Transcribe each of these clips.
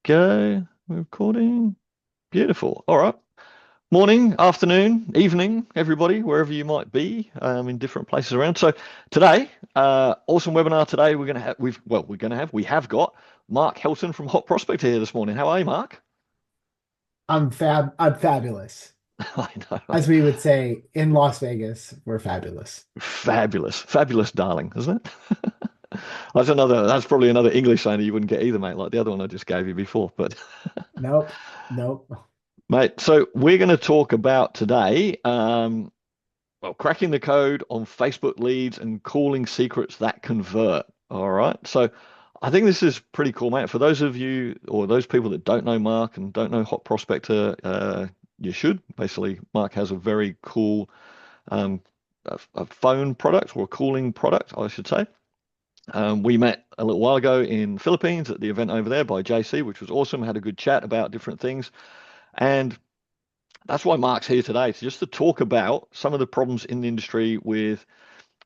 Go. We're recording. Beautiful. All right. Morning, afternoon, evening, everybody, wherever you might be, in different places around. So today, awesome webinar today. We have got Mark Helton from Hot Prospect here this morning. How are you, Mark? I'm fabulous. I know. As we would say in Las Vegas, we're fabulous. Fabulous. Fabulous, darling, isn't it? That's probably another English saying that you wouldn't get either, mate, like the other one I just gave you before. But Nope. Nope. mate, so we're going to talk about today. Cracking the code on Facebook leads and calling secrets that convert. All right. So I think this is pretty cool, mate. For those of you or those people that don't know Mark and don't know Hot Prospector, you should. Basically, Mark has a very cool um, a phone product or a calling product, I should say. We met a little while ago in Philippines at the event over there by JC, which was awesome. Had a good chat about different things. And that's why Mark's here today, just to talk about some of the problems in the industry with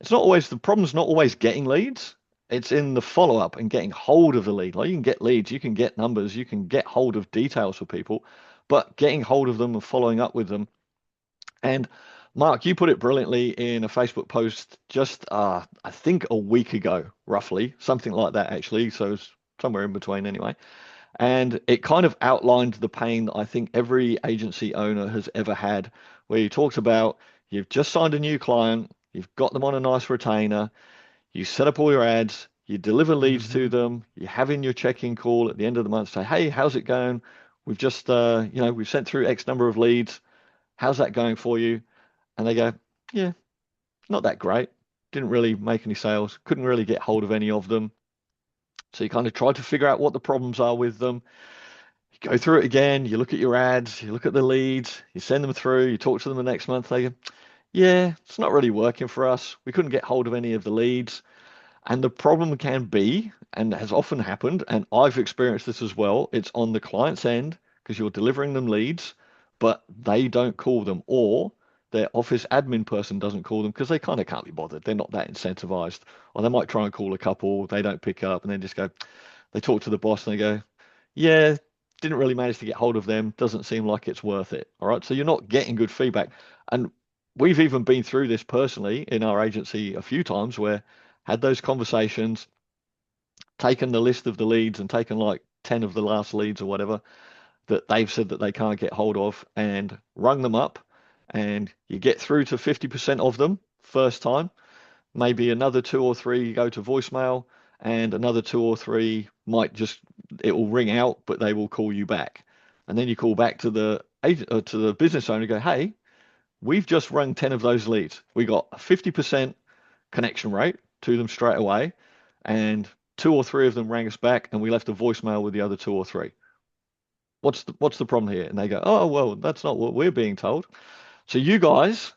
it's not always the problem's not always getting leads. It's in the follow up and getting hold of the lead. Like you can get leads, you can get numbers, you can get hold of details for people, but getting hold of them and following up with them. And Mark, you put it brilliantly in a Facebook post just I think a week ago, roughly, something like that actually. So it's somewhere in between anyway. And it kind of outlined the pain that I think every agency owner has ever had, where you talked about you've just signed a new client, you've got them on a nice retainer, you set up all your ads, you deliver leads to hmm them, you have in your check-in call at the end of the month, say, hey, how's it going? We've just, we've sent through X number of leads. How's that going for you? And they go, yeah, not that great. Didn't really make any sales, couldn't really get hold of any of them. So you kind of try to figure out what the problems are with them. You go through it again, you look at your ads, you look at the leads, you send them through, you talk to them the next month, they go, yeah, it's not really working for us. We couldn't get hold of any of the leads. And the problem can be, and has often happened, and I've experienced this as well, it's on the client's end because you're delivering them leads, but they don't call them, or their office admin person doesn't call them because they kind of can't be bothered. They're not that incentivized. Or they might try and call a couple, they don't pick up, and then just go, they talk to the boss and they go, yeah, didn't really manage to get hold of them. Doesn't seem like it's worth it. All right. So you're not getting good feedback. And we've even been through this personally in our agency a few times where had those conversations, taken the list of the leads and taken like 10 of the last leads or whatever that they've said that they can't get hold of and rung them up. And you get through to 50% of them first time, maybe another two or three go to voicemail, and another two or three might just it will ring out, but they will call you back. And then you call back to the agent to the business owner and go, hey, we've just rung 10 of those leads. We got a 50% connection rate to them straight away, and two or three of them rang us back, and we left a voicemail with the other two or three. What's the problem here? And they go, oh well, that's not what we're being told. So you guys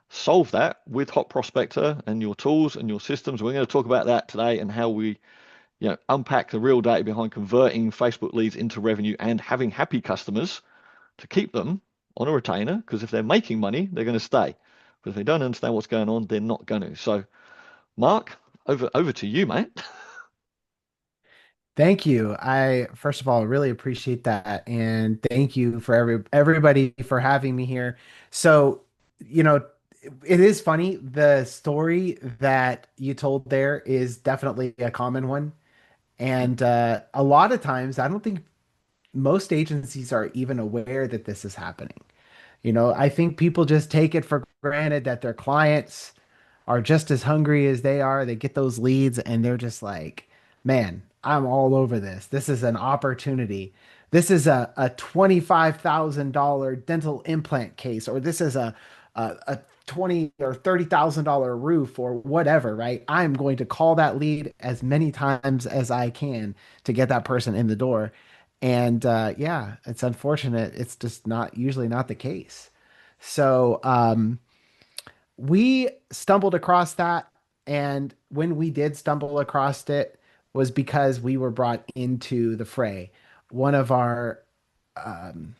solve that with Hot Prospector and your tools and your systems. We're going to talk about that today and how we, unpack the real data behind converting Facebook leads into revenue and having happy customers to keep them on a retainer. Because if they're making money, they're going to stay. But if they don't understand what's going on, they're not going to. So, Mark, over to you, mate. Thank you. I first of all really appreciate that, and thank you for everybody for having me here. So, you know, it is funny. The story that you told there is definitely a common one, and a lot of times I don't think most agencies are even aware that this is happening. I think people just take it for granted that their clients are just as hungry as they are. They get those leads and they're just like, man, I'm all over this. This is an opportunity. This is a $25,000 dental implant case, or this is a 20 or $30,000 roof or whatever, right? I'm going to call that lead as many times as I can to get that person in the door. And yeah, it's unfortunate. It's just not usually not the case. So we stumbled across that. And when we did stumble across it was because we were brought into the fray. One of our um,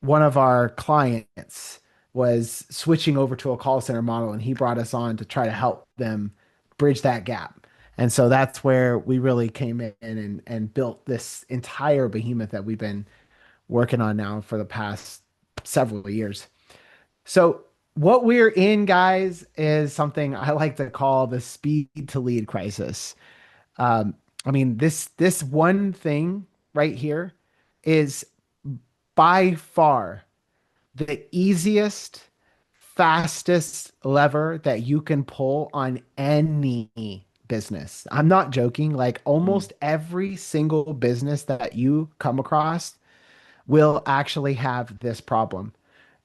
one of our clients was switching over to a call center model, and he brought us on to try to help them bridge that gap. And so that's where we really came in and built this entire behemoth that we've been working on now for the past several years. So what we're in, guys, is something I like to call the speed to lead crisis. Um, I mean, this one thing right here is by far the easiest, fastest lever that you can pull on any business. I'm not joking. Like Mm. almost every single business that you come across will actually have this problem.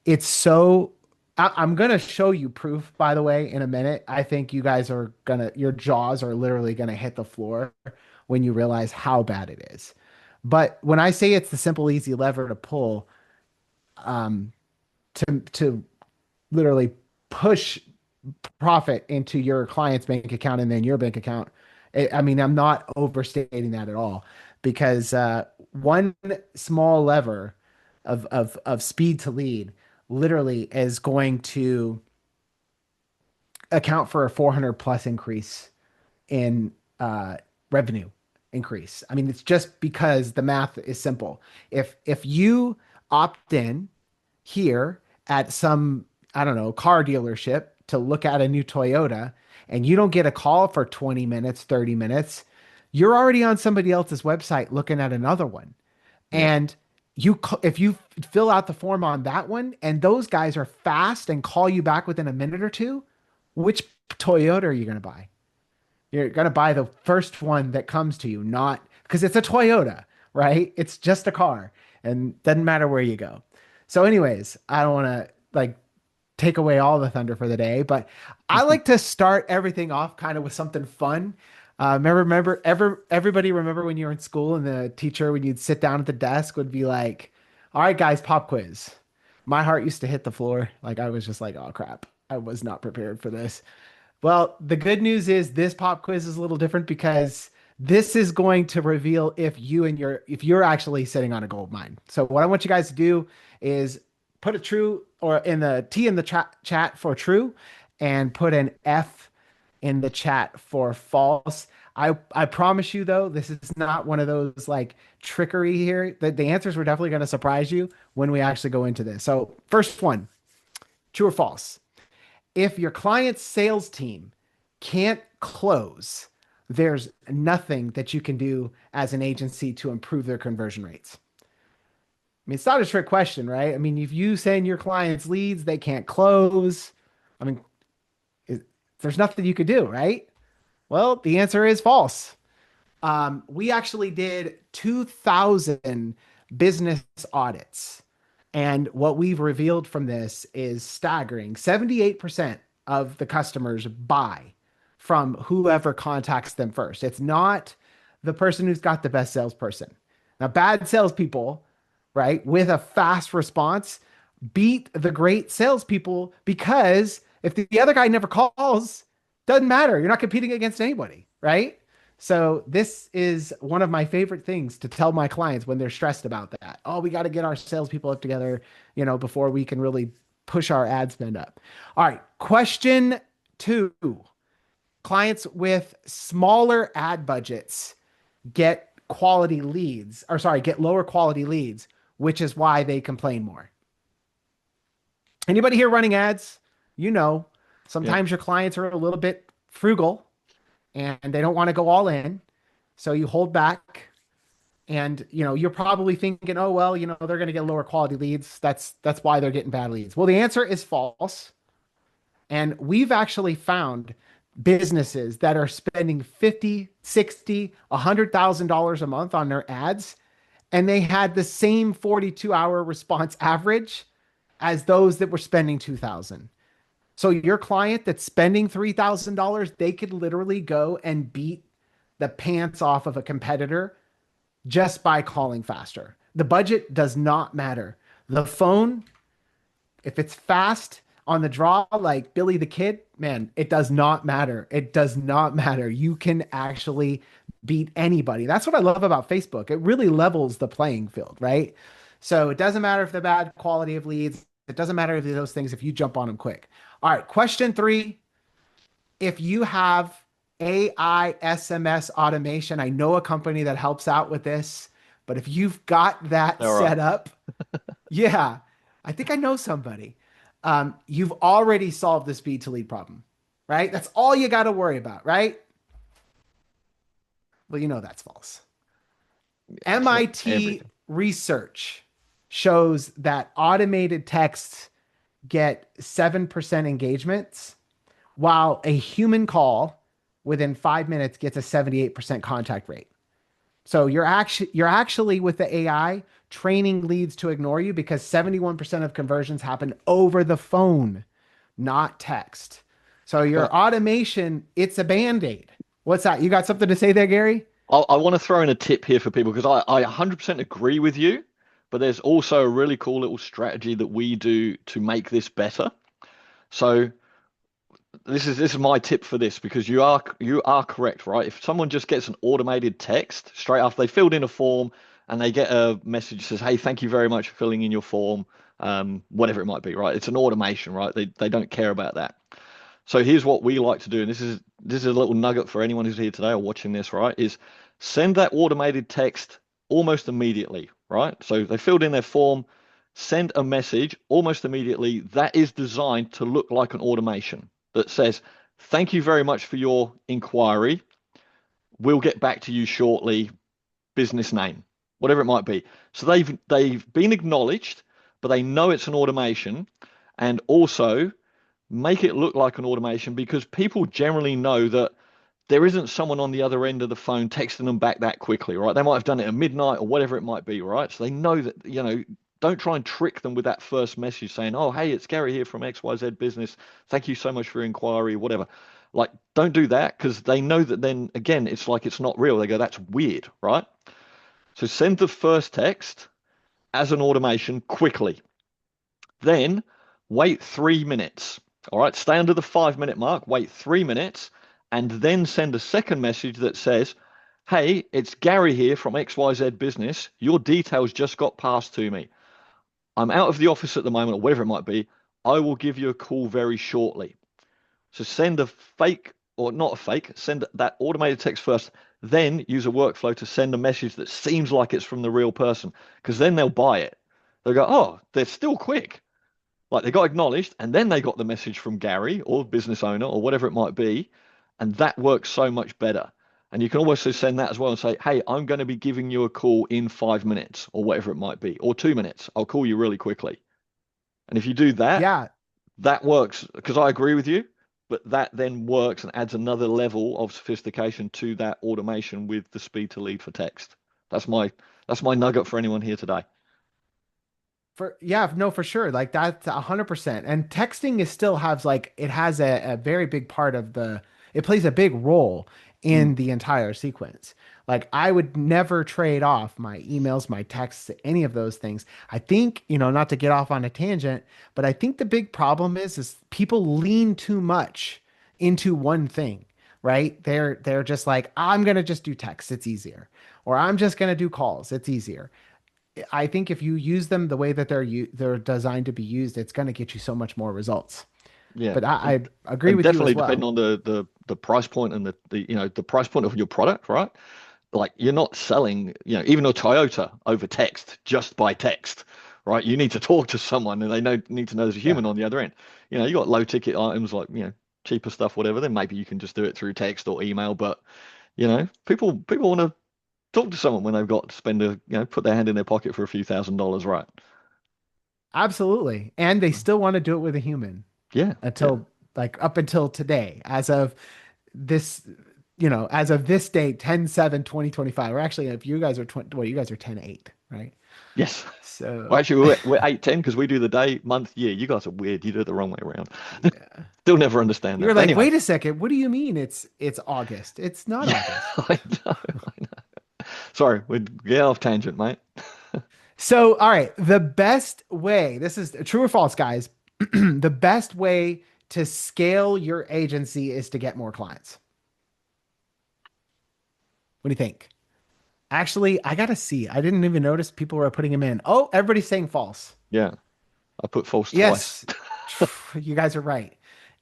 It's so I'm gonna show you proof, by the way, in a minute. I think you guys are gonna, your jaws are literally gonna hit the floor when you realize how bad it is. But when I say it's the simple, easy lever to pull, to literally push profit into your client's bank account and then your bank account, I mean, I'm not overstating that at all because one small lever of speed to lead literally is going to account for a 400 plus increase in revenue increase. I mean, it's just because the math is simple. If you opt in here at some, I don't know, car dealership to look at a new Toyota and you don't get a call for 20 minutes, 30 minutes, you're already on somebody else's website looking at another one. Yeah. And if you fill out the form on that one and those guys are fast and call you back within a minute or two, which Toyota are you going to buy? You're going to buy the first one that comes to you, not because it's a Toyota, right? It's just a car and doesn't matter where you go. So, anyways, I don't want to like take away all the thunder for the day, but I like to start everything off kind of with something fun. Everybody remember when you were in school and the teacher, when you'd sit down at the desk, would be like, all right, guys, pop quiz. My heart used to hit the floor. Like, I was just like, oh crap, I was not prepared for this. Well, the good news is this pop quiz is a little different because this is going to reveal if you're actually sitting on a gold mine. So what I want you guys to do is put a true or in the T in the chat for true and put an F in the chat for false. I promise you though, this is not one of those like trickery here. The answers were definitely going to surprise you when we actually go into this. So first one, true or false? If your client's sales team can't close, there's nothing that you can do as an agency to improve their conversion rates. I mean, it's not a trick question, right? I mean, if you send your clients leads, they can't close. I mean, there's nothing you could do, right? Well, the answer is false. We actually did 2,000 business audits. And what we've revealed from this is staggering. 78% of the customers buy from whoever contacts them first. It's not the person who's got the best salesperson. Now, bad salespeople, right, with a fast response beat the great salespeople because if the other guy never calls, doesn't matter. You're not competing against anybody, right? So this is one of my favorite things to tell my clients when they're stressed about that. Oh, we got to get our salespeople up together, before we can really push our ad spend up. All right, question two. Clients with smaller ad budgets get quality leads, or sorry, get lower quality leads, which is why they complain more. Anybody here running ads? You know, Yeah. sometimes your clients are a little bit frugal and they don't want to go all in. So you hold back and you're probably thinking, oh well, they're going to get lower quality leads. That's why they're getting bad leads. Well, the answer is false. And we've actually found businesses that are spending 50, 60, $100,000 a month on their ads and they had the same 42-hour response average as those that were spending 2,000. So your client that's spending $3,000, they could literally go and beat the pants off of a competitor just by calling faster. The budget does not matter. The phone, if it's fast on the draw, like Billy the Kid, man, it does not matter. It does not matter. You can actually beat anybody. That's what I love about Facebook. It really levels the playing field, right? So it doesn't matter if they're bad quality of leads. It doesn't matter if those things if you jump on them quick. All right, question three. If you have AI SMS automation. I know a company that helps out with this, but if you've got that All right. set up, yeah, I think I know somebody. You've already solved the speed to lead problem, right? That's all you got to worry about, right? Well, you know that's false. It's not MIT everything. research shows that automated texts get 7% engagements, while a human call within 5 minutes gets a 78% contact rate. So you're actually with the AI training leads to ignore you because 71% of conversions happen over the phone, not text. So Can your automation, it's a band-aid. What's that? You got something to say there, Gary? I want to throw in a tip here for people because I 100% agree with you, but there's also a really cool little strategy that we do to make this better. So this is my tip for this because you are correct, right? If someone just gets an automated text straight after they filled in a form and they get a message that says, "Hey, thank you very much for filling in your form," whatever it might be, right? It's an automation, right? They don't care about that. So here's what we like to do, and this is a little nugget for anyone who's here today or watching this, right? Is send that automated text almost immediately, right? So they filled in their form, send a message almost immediately that is designed to look like an automation that says, "Thank you very much for your inquiry. We'll get back to you shortly. Business name," whatever it might be. So they've been acknowledged, but they know it's an automation, and also make it look like an automation because people generally know that there isn't someone on the other end of the phone texting them back that quickly, right? They might have done it at midnight or whatever it might be, right? So they know that, don't try and trick them with that first message saying, "Oh, hey, it's Gary here from XYZ Business. Thank you so much for your inquiry," whatever. Like, don't do that because they know that then again, it's like it's not real. They go, "That's weird," right? So send the first text as an automation quickly. Then wait 3 minutes. All right, stay under the 5 minute mark, wait 3 minutes, and then send a second message that says, "Hey, it's Gary here from XYZ Business. Your details just got passed to me. I'm out of the office at the moment," or whatever it might be. "I will give you a call very shortly." So send a fake or not a fake, send that automated text first, then use a workflow to send a message that seems like it's from the real person, because then they'll buy it. They'll go, "Oh, they're still quick." Like they got acknowledged and then they got the message from Gary or business owner or whatever it might be. And that works so much better. And you can also send that as well and say, "Hey, I'm going to be giving you a call in 5 minutes," or whatever it might be, or 2 minutes. I'll call you really quickly. And if you do that, Yeah, that works because I agree with you, but that then works and adds another level of sophistication to that automation with the speed to lead for text. That's my that's my nugget for anyone here today. for sure. Like that's 100%. And texting is still has like it has a very big part of it plays a big role Mm, in the entire sequence. Like I would never trade off my emails, my texts, any of those things. I think, not to get off on a tangent, but I think the big problem is people lean too much into one thing, right? They're just like, I'm gonna just do text, it's easier. Or I'm just gonna do calls, it's easier. I think if you use them the way that they're designed to be used, it's going to get you so much more results. yeah. But I agree And with you as definitely depending well. on the price point and the price point of your product, right? Like you're not selling, even a Toyota over text just by text, right? You need to talk to someone and they need to know there's a Yeah, human on the other end. You got low ticket items like, cheaper stuff, whatever, then maybe you can just do it through text or email. But, people want to talk to someone when they've got to spend put their hand in their pocket for a few $1,000s, right? absolutely. And they still want to do it with a human Yeah, yeah. until like up until today, this, as of this date, 10/7/2025. Or actually, if you guys are 20, well, you guys are 10/8, right? Yes. Well, So actually, we're 8/10 because we do the day, month, year. You guys are weird. You do it the wrong way around. yeah. Still never understand You're that. But like, anyway, wait a second, what do you mean it's August? It's not yeah, August. I know, I know. Sorry, we're getting off tangent, mate. So, all right, the best way, this is true or false, guys. The best way to scale your agency is to get more clients. What do you think? Actually, I gotta see. I didn't even notice people were putting them in. Oh, everybody's saying false. Yeah, I put false twice. Yes, you guys are right.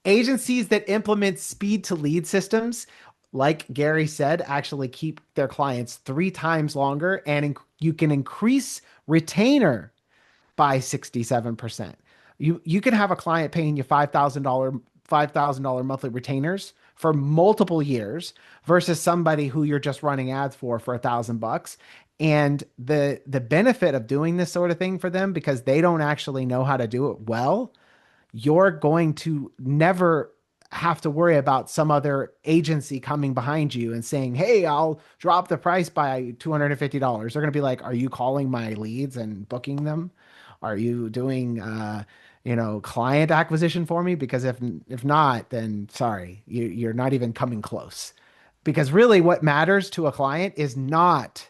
Agencies that implement speed to lead systems like Gary said, actually keep their clients 3 times longer, and you can increase retainer by 67%. You can have a client paying you $5,000 monthly retainers for multiple years versus somebody who you're just running ads for $1,000. And the benefit of doing this sort of thing for them, because they don't actually know how to do it well, you're going to never have to worry about some other agency coming behind you and saying, "Hey, I'll drop the price by $250." They're going to be like, "Are you calling my leads and booking them? Are you doing client acquisition for me? Because if not, then sorry, you're not even coming close." Because really what matters to a client is not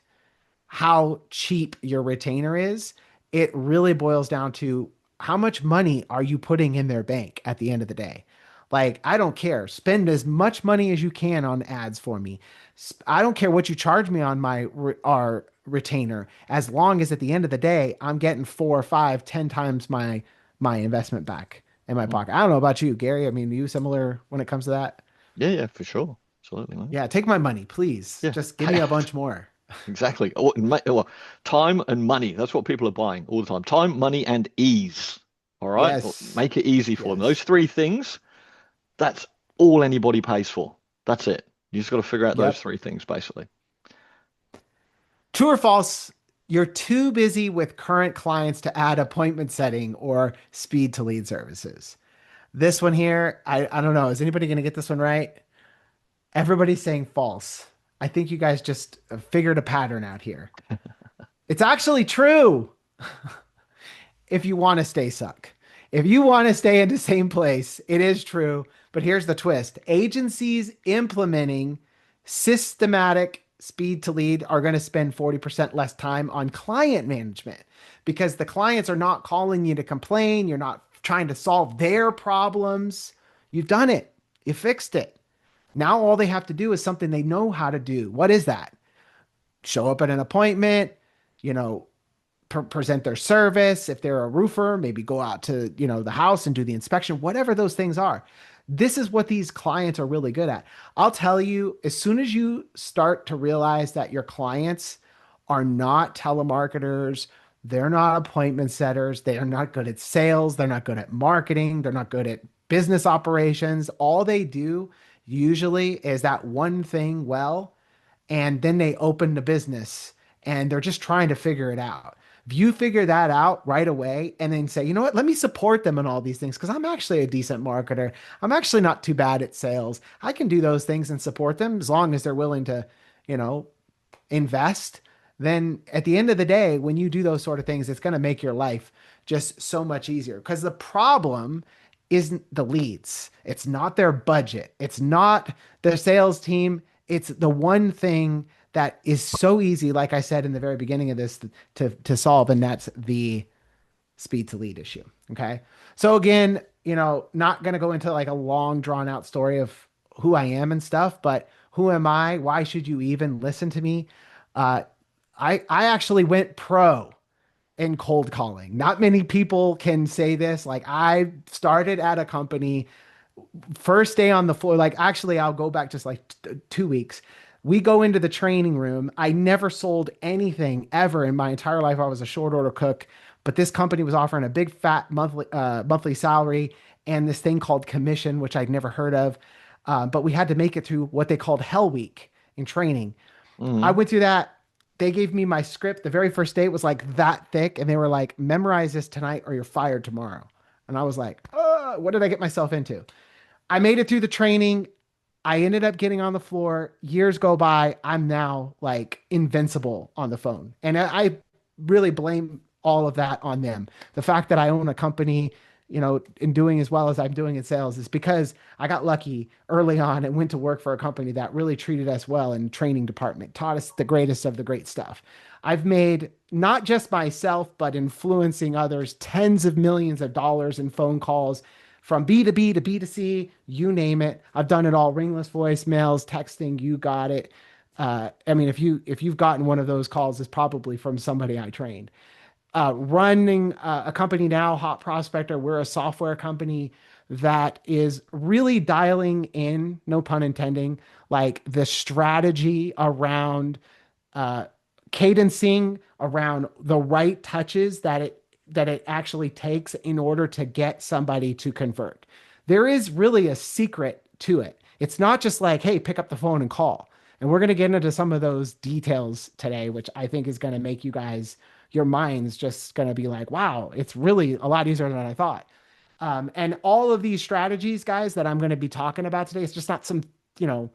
how cheap your retainer is. It really boils down to how much money are you putting in their bank at the end of the day. Like, I don't care. Spend as much money as you can on ads for me. I don't care what you charge me on our retainer, as long as at the end of the day, I'm getting 4, 5, 10 times my investment back in my Mm. pocket. I don't know about you, Gary. I mean, you similar when it comes to that? Yeah, yeah, for sure. Absolutely, mate. Yeah, take my money, please. Yeah. Just give me a bunch more. Exactly. Time and money. That's what people are buying all the time. Time, money, and ease. All right. Well, Yes. make it easy for them. Those Yes. three things, that's all anybody pays for. That's it. You just got to figure out those Yep. three things, basically. True or false? You're too busy with current clients to add appointment setting or speed to lead services. This one here, I don't know. Is anybody going to get this one right? Everybody's saying false. I think you guys just figured a pattern out here. It's actually true if you want to stay suck. If you want to stay in the same place, it is true. But here's the twist: agencies implementing systematic speed to lead are going to spend 40% less time on client management because the clients are not calling you to complain. You're not trying to solve their problems. You've done it, you fixed it. Now all they have to do is something they know how to do. What is that? Show up at an appointment, you know, present their service. If they're a roofer, maybe go out to, the house and do the inspection, whatever those things are. This is what these clients are really good at. I'll tell you, as soon as you start to realize that your clients are not telemarketers, they're not appointment setters, they are not good at sales, they're not good at marketing, they're not good at business operations. All they do usually is that one thing well, and then they open the business and they're just trying to figure it out. If you figure that out right away and then say, you know what, let me support them in all these things because I'm actually a decent marketer. I'm actually not too bad at sales. I can do those things and support them as long as they're willing to, you know, invest. Then at the end of the day, when you do those sort of things, it's going to make your life just so much easier because the problem isn't the leads. It's not their budget. It's not their sales team. It's the one thing that is so easy, like I said in the very beginning of this, to solve, and that's the speed to lead issue. Okay. So again, not going to go into like a long drawn out story of who I am and stuff, but who am I? Why should you even listen to me? Uh, I actually went pro in cold calling. Not many people can say this. Like, I started at a company first day on the floor. Like, actually, I'll go back just like 2 weeks. We go into the training room. I never sold anything ever in my entire life. I was a short order cook, but this company was offering a big fat monthly salary and this thing called commission, which I'd never heard of. But we had to make it through what they called Hell Week in training. I Hmm. went through that. They gave me my script. The very first day it was like that thick, and they were like, "Memorize this tonight, or you're fired tomorrow." And I was like, what did I get myself into?" I made it through the training. I ended up getting on the floor. Years go by. I'm now like invincible on the phone. And I really blame all of that on them. The fact that I own a company, in doing as well as I'm doing in sales is because I got lucky early on and went to work for a company that really treated us well in training department, taught us the greatest of the great stuff. I've made not just myself, but influencing others tens of millions of dollars in phone calls from B2B to B2C, you name it. I've done it all: ringless voicemails, texting, you got it. I mean, if you've gotten one of those calls, it's probably from somebody I trained. Running a company now, Hot Prospector, we're a software company. that is really dialing in, no pun intending, like the strategy around uh, cadencing, around the right touches that it actually takes in order to get somebody to convert. There is really a secret to it. It's not just like, hey, pick up the phone and call. And we're going to get into some of those details today, which I think is going to make you guys, your minds just going to be like, wow, it's really a lot easier than I thought. And all of these strategies, guys, that I'm going to be talking about today, it's just not some, you know,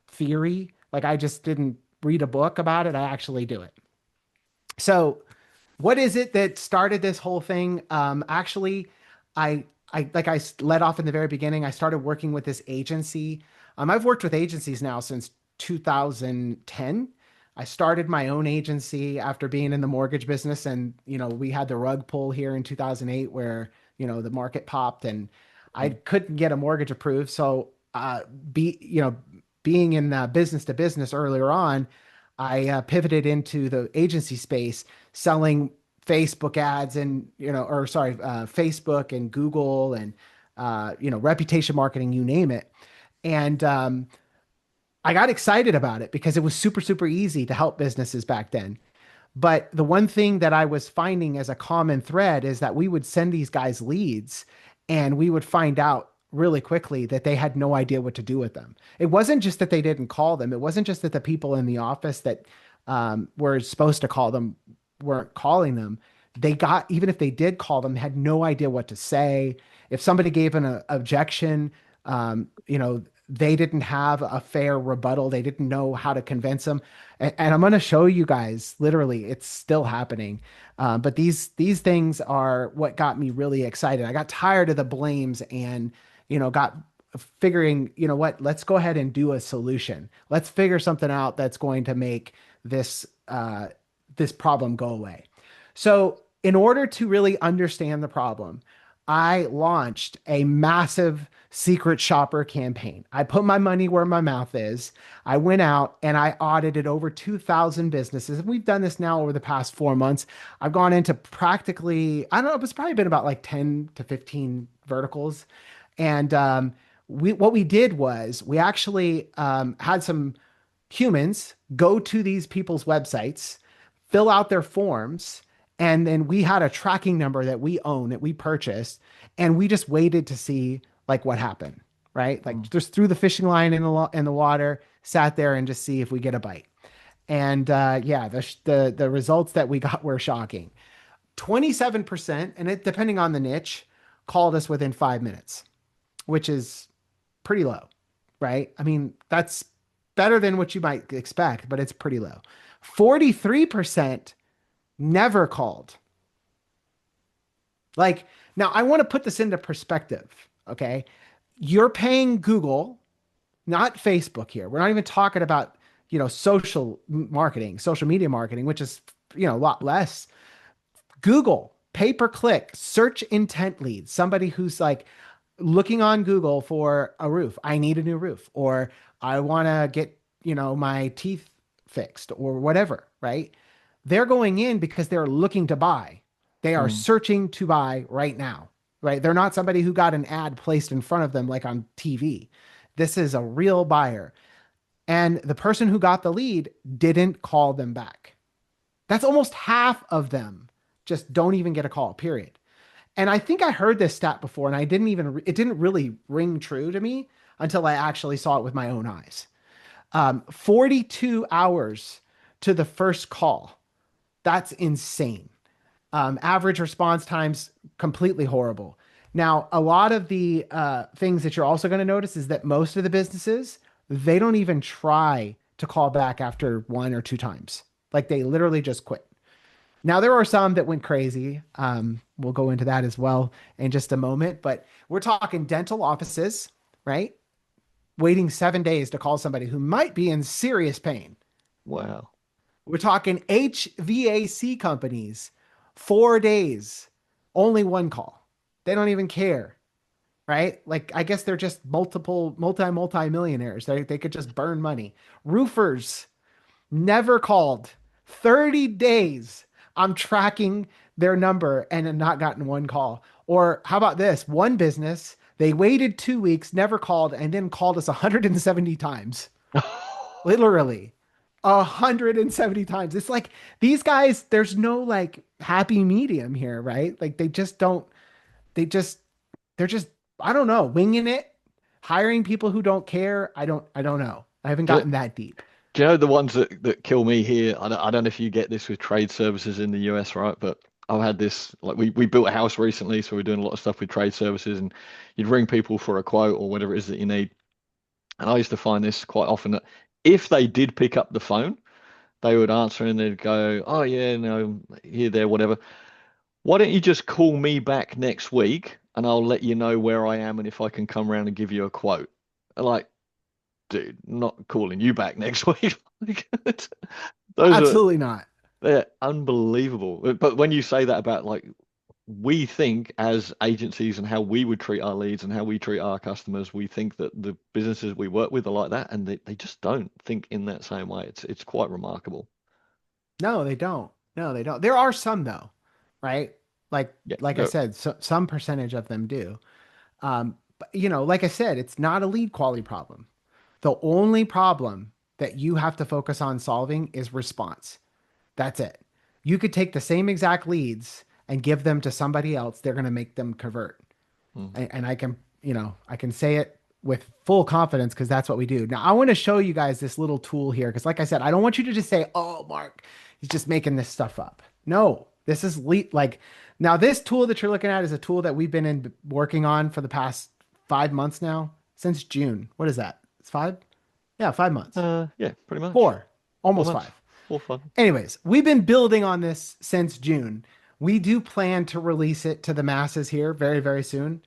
theory. Like I just didn't read a book about it. I actually do it. So, what is it that started this whole thing? Actually, I like I led off in the very beginning. I started working with this agency. I've worked with agencies now since 2010. I started my own agency after being in the mortgage business, and we had the rug pull here in 2008, where the market popped, and I Mm. couldn't get a mortgage approved. So, be being in business to business earlier on, I pivoted into the agency space, selling Facebook ads and, or sorry, Facebook and Google and, reputation marketing, you name it. And I got excited about it because it was super, super easy to help businesses back then. But the one thing that I was finding as a common thread is that we would send these guys leads and we would find out really quickly that they had no idea what to do with them. It wasn't just that they didn't call them. It wasn't just that the people in the office that were supposed to call them weren't calling them. They got, even if they did call them, had no idea what to say. If somebody gave an objection, they didn't have a fair rebuttal. They didn't know how to convince them. And I'm going to show you guys, literally, it's still happening. But these things are what got me really excited. I got tired of the blames and, got figuring, you know what, let's go ahead and do a solution. Let's figure something out that's going to make this problem go away. So, in order to really understand the problem, I launched a massive secret shopper campaign. I put my money where my mouth is. I went out and I audited over 2,000 businesses. And we've done this now over the past 4 months. I've gone into practically, I don't know, it's probably been about like 10 to 15 verticals. And what we did was we actually had some humans go to these people's websites, fill out their forms, and then we had a tracking number that we own that we purchased, and we just waited to see like what happened, right? Like Mm. just threw the fishing line in the water, sat there and just see if we get a bite. And yeah, the results that we got were shocking. 27%, and it depending on the niche, called us within 5 minutes, which is pretty low, right? I mean, that's better than what you might expect, but it's pretty low. 43% never called. Like, now I want to put this into perspective, okay? You're paying Google, not Facebook here. We're not even talking about, social marketing, social media marketing, which is, a lot less. Google, pay per click, search intent leads, somebody who's like looking on Google for a roof. I need a new roof, or I want to get, my teeth fixed or whatever, right? They're going in because they're looking to buy. They are Mm. searching to buy right now, right? They're not somebody who got an ad placed in front of them like on TV. This is a real buyer. And the person who got the lead didn't call them back. That's almost half of them just don't even get a call, period. And I think I heard this stat before and it didn't really ring true to me until I actually saw it with my own eyes. 42 hours to the first call. That's insane. Average response times completely horrible. Now, a lot of the things that you're also going to notice is that most of the businesses, they don't even try to call back after one or two times. Like they literally just quit. Now, there are some that went crazy. We'll go into that as well in just a moment, but we're talking dental offices, right? Waiting 7 days to call somebody who might be in serious pain. Wow. We're talking HVAC companies, 4 days, only one call. They don't even care, right? Like, I guess they're just multi millionaires. They could just burn money. Roofers never called. 30 days. I'm tracking their number and have not gotten one call. Or how about this? One business They waited 2 weeks, never called, and then called us 170 times. Literally 170 times. It's like these guys, there's no like happy medium here, right? Like they just don't, they just, they're just, I don't know, winging it, hiring people who don't care. I don't know. I haven't Do you, gotten that deep. do you know the ones that kill me here? I don't know if you get this with trade services in the US, right? But I've had this, like we built a house recently, so we're doing a lot of stuff with trade services, and you'd ring people for a quote or whatever it is that you need. And I used to find this quite often that if they did pick up the phone, they would answer and they'd go, "Oh yeah, no, here, there, whatever. Why don't you just call me back next week and I'll let you know where I am and if I can come around and give you a quote." Like, dude, not calling you back next week. Like, those are Absolutely not. they're unbelievable. But when you say that about like we think as agencies and how we would treat our leads and how we treat our customers, we think that the businesses we work with are like that, and they just don't think in that same way. It's quite remarkable. No, they don't. No, they don't. There are some though, right? Like Yeah, like I said, some percentage of them do. But, like I said, it's not a lead quality problem. The only problem that you have to focus on solving is response. That's it. You could take the same exact leads and give them to somebody else. They're going to make them convert. mm. And I can say it with full confidence because that's what we do. Now, I want to show you guys this little tool here because, like I said, I don't want you to just say, "Oh, Mark, he's just making this stuff up." No, this is like now this tool that you're looking at is a tool that we've been working on for the past 5 months now, since June. What is that? It's five? Yeah, 5 months. Yeah, pretty much. Four, Four almost months. five. All fun. Anyways, we've been building on this since June. We do plan to release it to the masses here very, very soon.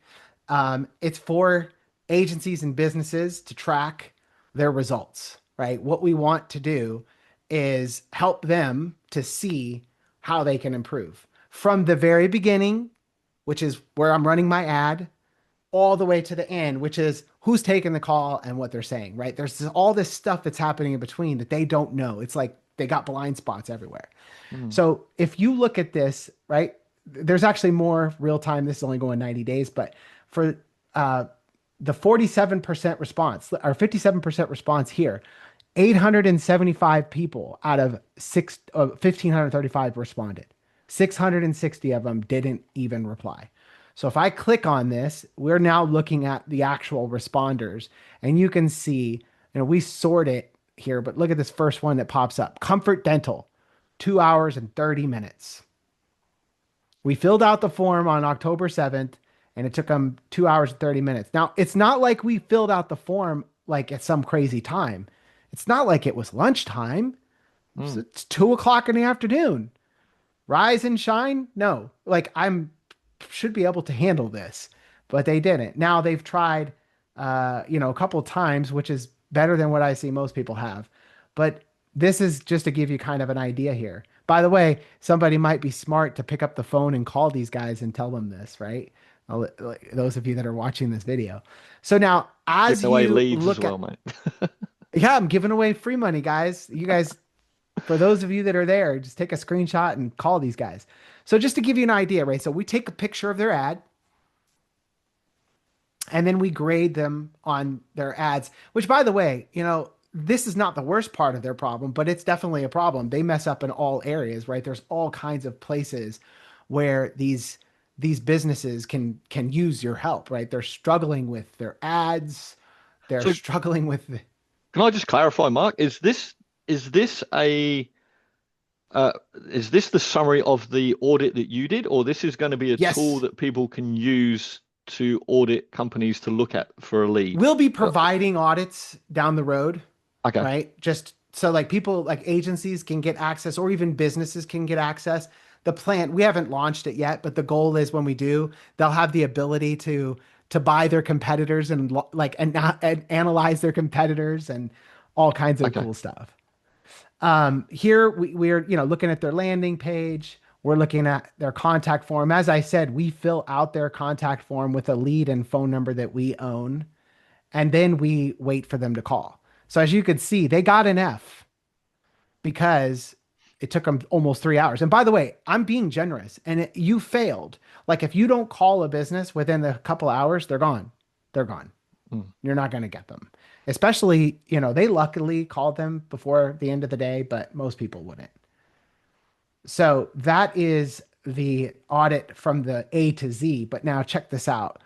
It's for agencies and businesses to track their results, right? What we want to do is help them to see how they can improve from the very beginning, which is where I'm running my ad, all the way to the end, which is who's taking the call and what they're saying, right? All this stuff that's happening in between that they don't know. It's like they got blind spots everywhere. Mm. So if you look at this, right, there's actually more real time. This is only going 90 days, but for uh, the 47% response or 57% response here, 875 people out of 1,535 responded. 660 of them didn't even reply. So if I click on this, we're now looking at the actual responders, and you can see, we sort it here, but look at this first one that pops up. Comfort Dental, 2 hours and 30 minutes. We filled out the form on October 7th, and it took them 2 hours and 30 minutes. Now, it's not like we filled out the form like at some crazy time. It's not like it was lunchtime. Mm. It's 2 o'clock in the afternoon. Rise and shine? No. Like I'm should be able to handle this, but they didn't. Now they've tried, a couple of times, which is better than what I see most people have. But this is just to give you kind of an idea here. By the way, somebody might be smart to pick up the phone and call these guys and tell them this, right? Like those of you that are watching this video. So now, as Giving away you leads as look at, well, mate. yeah, I'm giving away free money, guys. You guys, for those of you that are there, just take a screenshot and call these guys. So just to give you an idea, right? So we take a picture of their ad and then we grade them on their ads, which by the way, this is not the worst part of their problem, but it's definitely a problem. They mess up in all areas, right? There's all kinds of places where these businesses can use your help, right? They're struggling with their ads. They're So struggling with can I just clarify, Mark? Is this a uh, is this the summary of the audit that you did, or this is going to be a tool yes, that people can use to audit companies to look at for a lead? we'll be Uh, providing audits down the road, okay, right? Just so like people like agencies can get access or even businesses can get access. The plan, we haven't launched it yet, but the goal is when we do, they'll have the ability to buy their competitors and and analyze their competitors and all kinds of okay. cool stuff. Here we're looking at their landing page. We're looking at their contact form. As I said, we fill out their contact form with a lead and phone number that we own, and then we wait for them to call. So as you could see, they got an F because it took them almost 3 hours. And by the way, I'm being generous, and you failed. Like if you don't call a business within a couple hours, they're gone. They're gone. Mm. You're not going to get them. Especially, they luckily called them before the end of the day, but most people wouldn't. So that is the audit from the A to Z. But now check this out.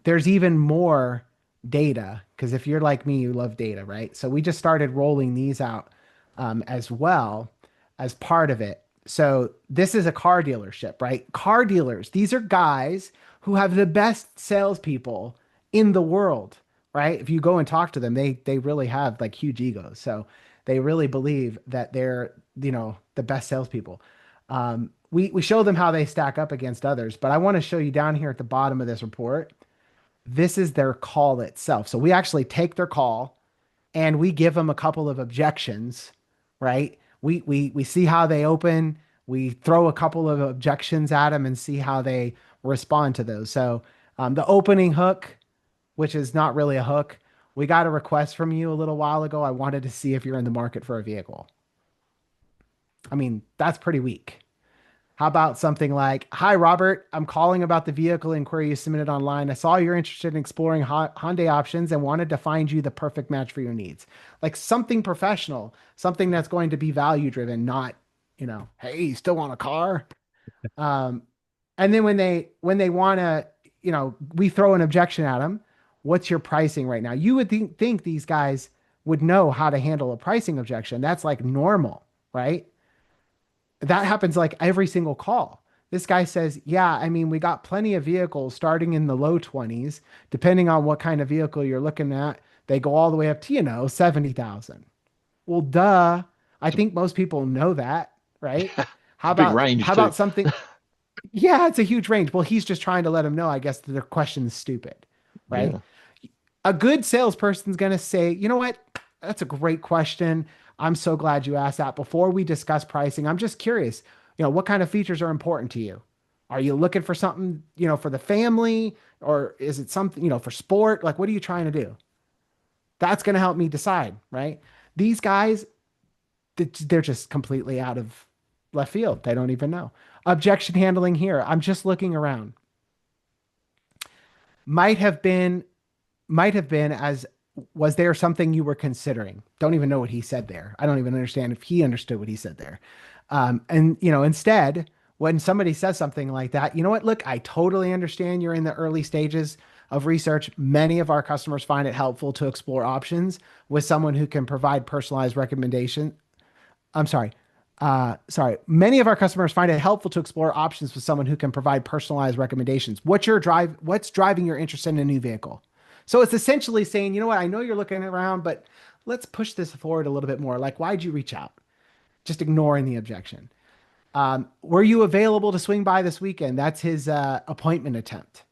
There's even more data because if you're like me, you love data, right? So we just started rolling these out as well as part of it. So this is a car dealership, right? Car dealers, these are guys who have the best salespeople in the world, right? If you go and talk to them, they really have like huge egos. So they really believe that they're, the best salespeople. We show them how they stack up against others, but I want to show you down here at the bottom of this report. This is their call itself. So we actually take their call and we give them a couple of objections, right? We see how they open. We throw a couple of objections at them and see how they respond to those. So the opening hook, which is not really a hook, we got a request from you a little while ago. I wanted to see if you're in the market for a vehicle. I mean, that's pretty weak. How about something like, "Hi, Robert. I'm calling about the vehicle inquiry you submitted online. I saw you're interested in exploring Hyundai options and wanted to find you the perfect match for your needs." Like something professional, something that's going to be value driven, not, "Hey, you still want a car?" Um, and then when they want to, we throw an objection at them. "What's your pricing right now?" You would think these guys would know how to handle a pricing objection. That's like normal, right? That happens like every single call. This guy says, "Yeah, I mean, we got plenty of vehicles starting in the low 20s, depending on what kind of vehicle you're looking at. They go all the way up to, 70,000." Well, duh. I think most people know that, right? It's How a big about range how too. about something? Yeah, it's a huge range. Well, he's just trying to let them know, I guess, that their question's stupid, right? Yeah. A good salesperson's going to say, "You know what? That's a great question. I'm so glad you asked that. Before we discuss pricing, I'm just curious, what kind of features are important to you? Are you looking for something, for the family, or is it something, for sport? Like, what are you trying to do?" That's going to help me decide, right? These guys, they're just completely out of left field. They don't even know. Objection handling here. I'm just looking around. Might have been might have been as was there something you were considering? Don't even know what he said there. I don't even understand if he understood what he said there. And instead, when somebody says something like that, "You know what? Look, I totally understand you're in the early stages of research. Many of our customers find it helpful to explore options with someone who can provide personalized recommendation. I'm sorry. Sorry. Many of our customers find it helpful to explore options with someone who can provide personalized recommendations. What's driving your interest in a new vehicle?" So it's essentially saying, "You know what? I know you're looking around, but let's push this forward a little bit more. Like, why'd you reach out?" Just ignoring the objection. "Were you available to swing by this weekend?" That's his appointment attempt.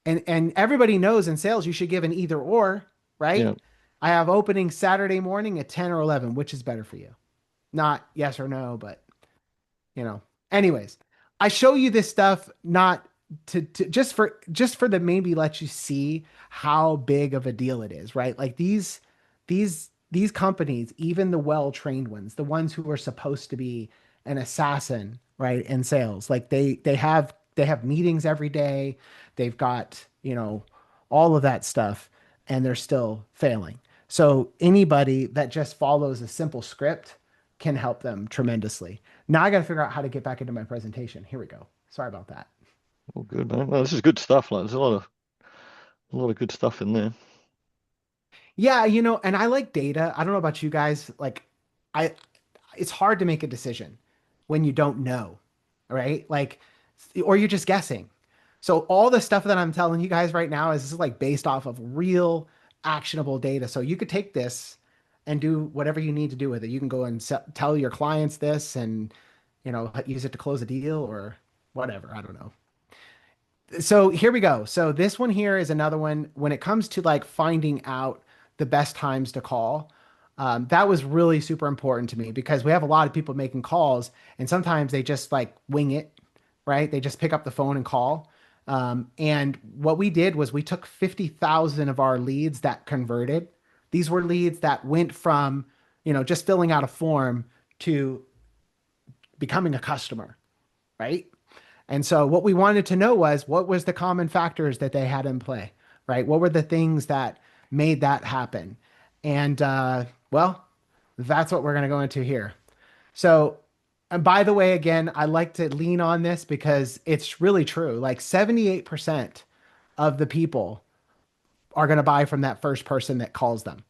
And everybody knows in sales you should give an either or, right? Yeah. "I have opening Saturday morning at 10 or 11. Which is better for you?" Not yes or no, but you know. Anyways, I show you this stuff not to just for the maybe let you see how big of a deal it is, right? Like these companies, even the well-trained ones, the ones who are supposed to be an assassin, right, in sales, like they have meetings every day. They've got, all of that stuff, and they're still failing. So anybody that just follows a simple script can help them tremendously. Now I got to figure out how to get back into my presentation. Here we go. Sorry about that. All good, man. Well, this is good stuff. Like, there's a lot of good stuff in there. Yeah, and I like data. I don't know about you guys. Like, I, it's hard to make a decision when you don't know, right? Like, or you're just guessing. So all the stuff that I'm telling you guys right now is like based off of real actionable data. So you could take this and do whatever you need to do with it. You can go and tell your clients this and, use it to close a deal or whatever. I don't know. So here we go. So this one here is another one when it comes to like finding out the best times to call. That was really super important to me because we have a lot of people making calls and sometimes they just like wing it, right? They just pick up the phone and call. And what we did was we took 50,000 of our leads that converted. These were leads that went from, just filling out a form to becoming a customer, right? And so what we wanted to know was what was the common factors that they had in play, right? What were the things that made that happen? And well, that's what we're going to go into here. So, and by the way, again, I like to lean on this because it's really true. Like 78% of the people are going to buy from that first person that calls them.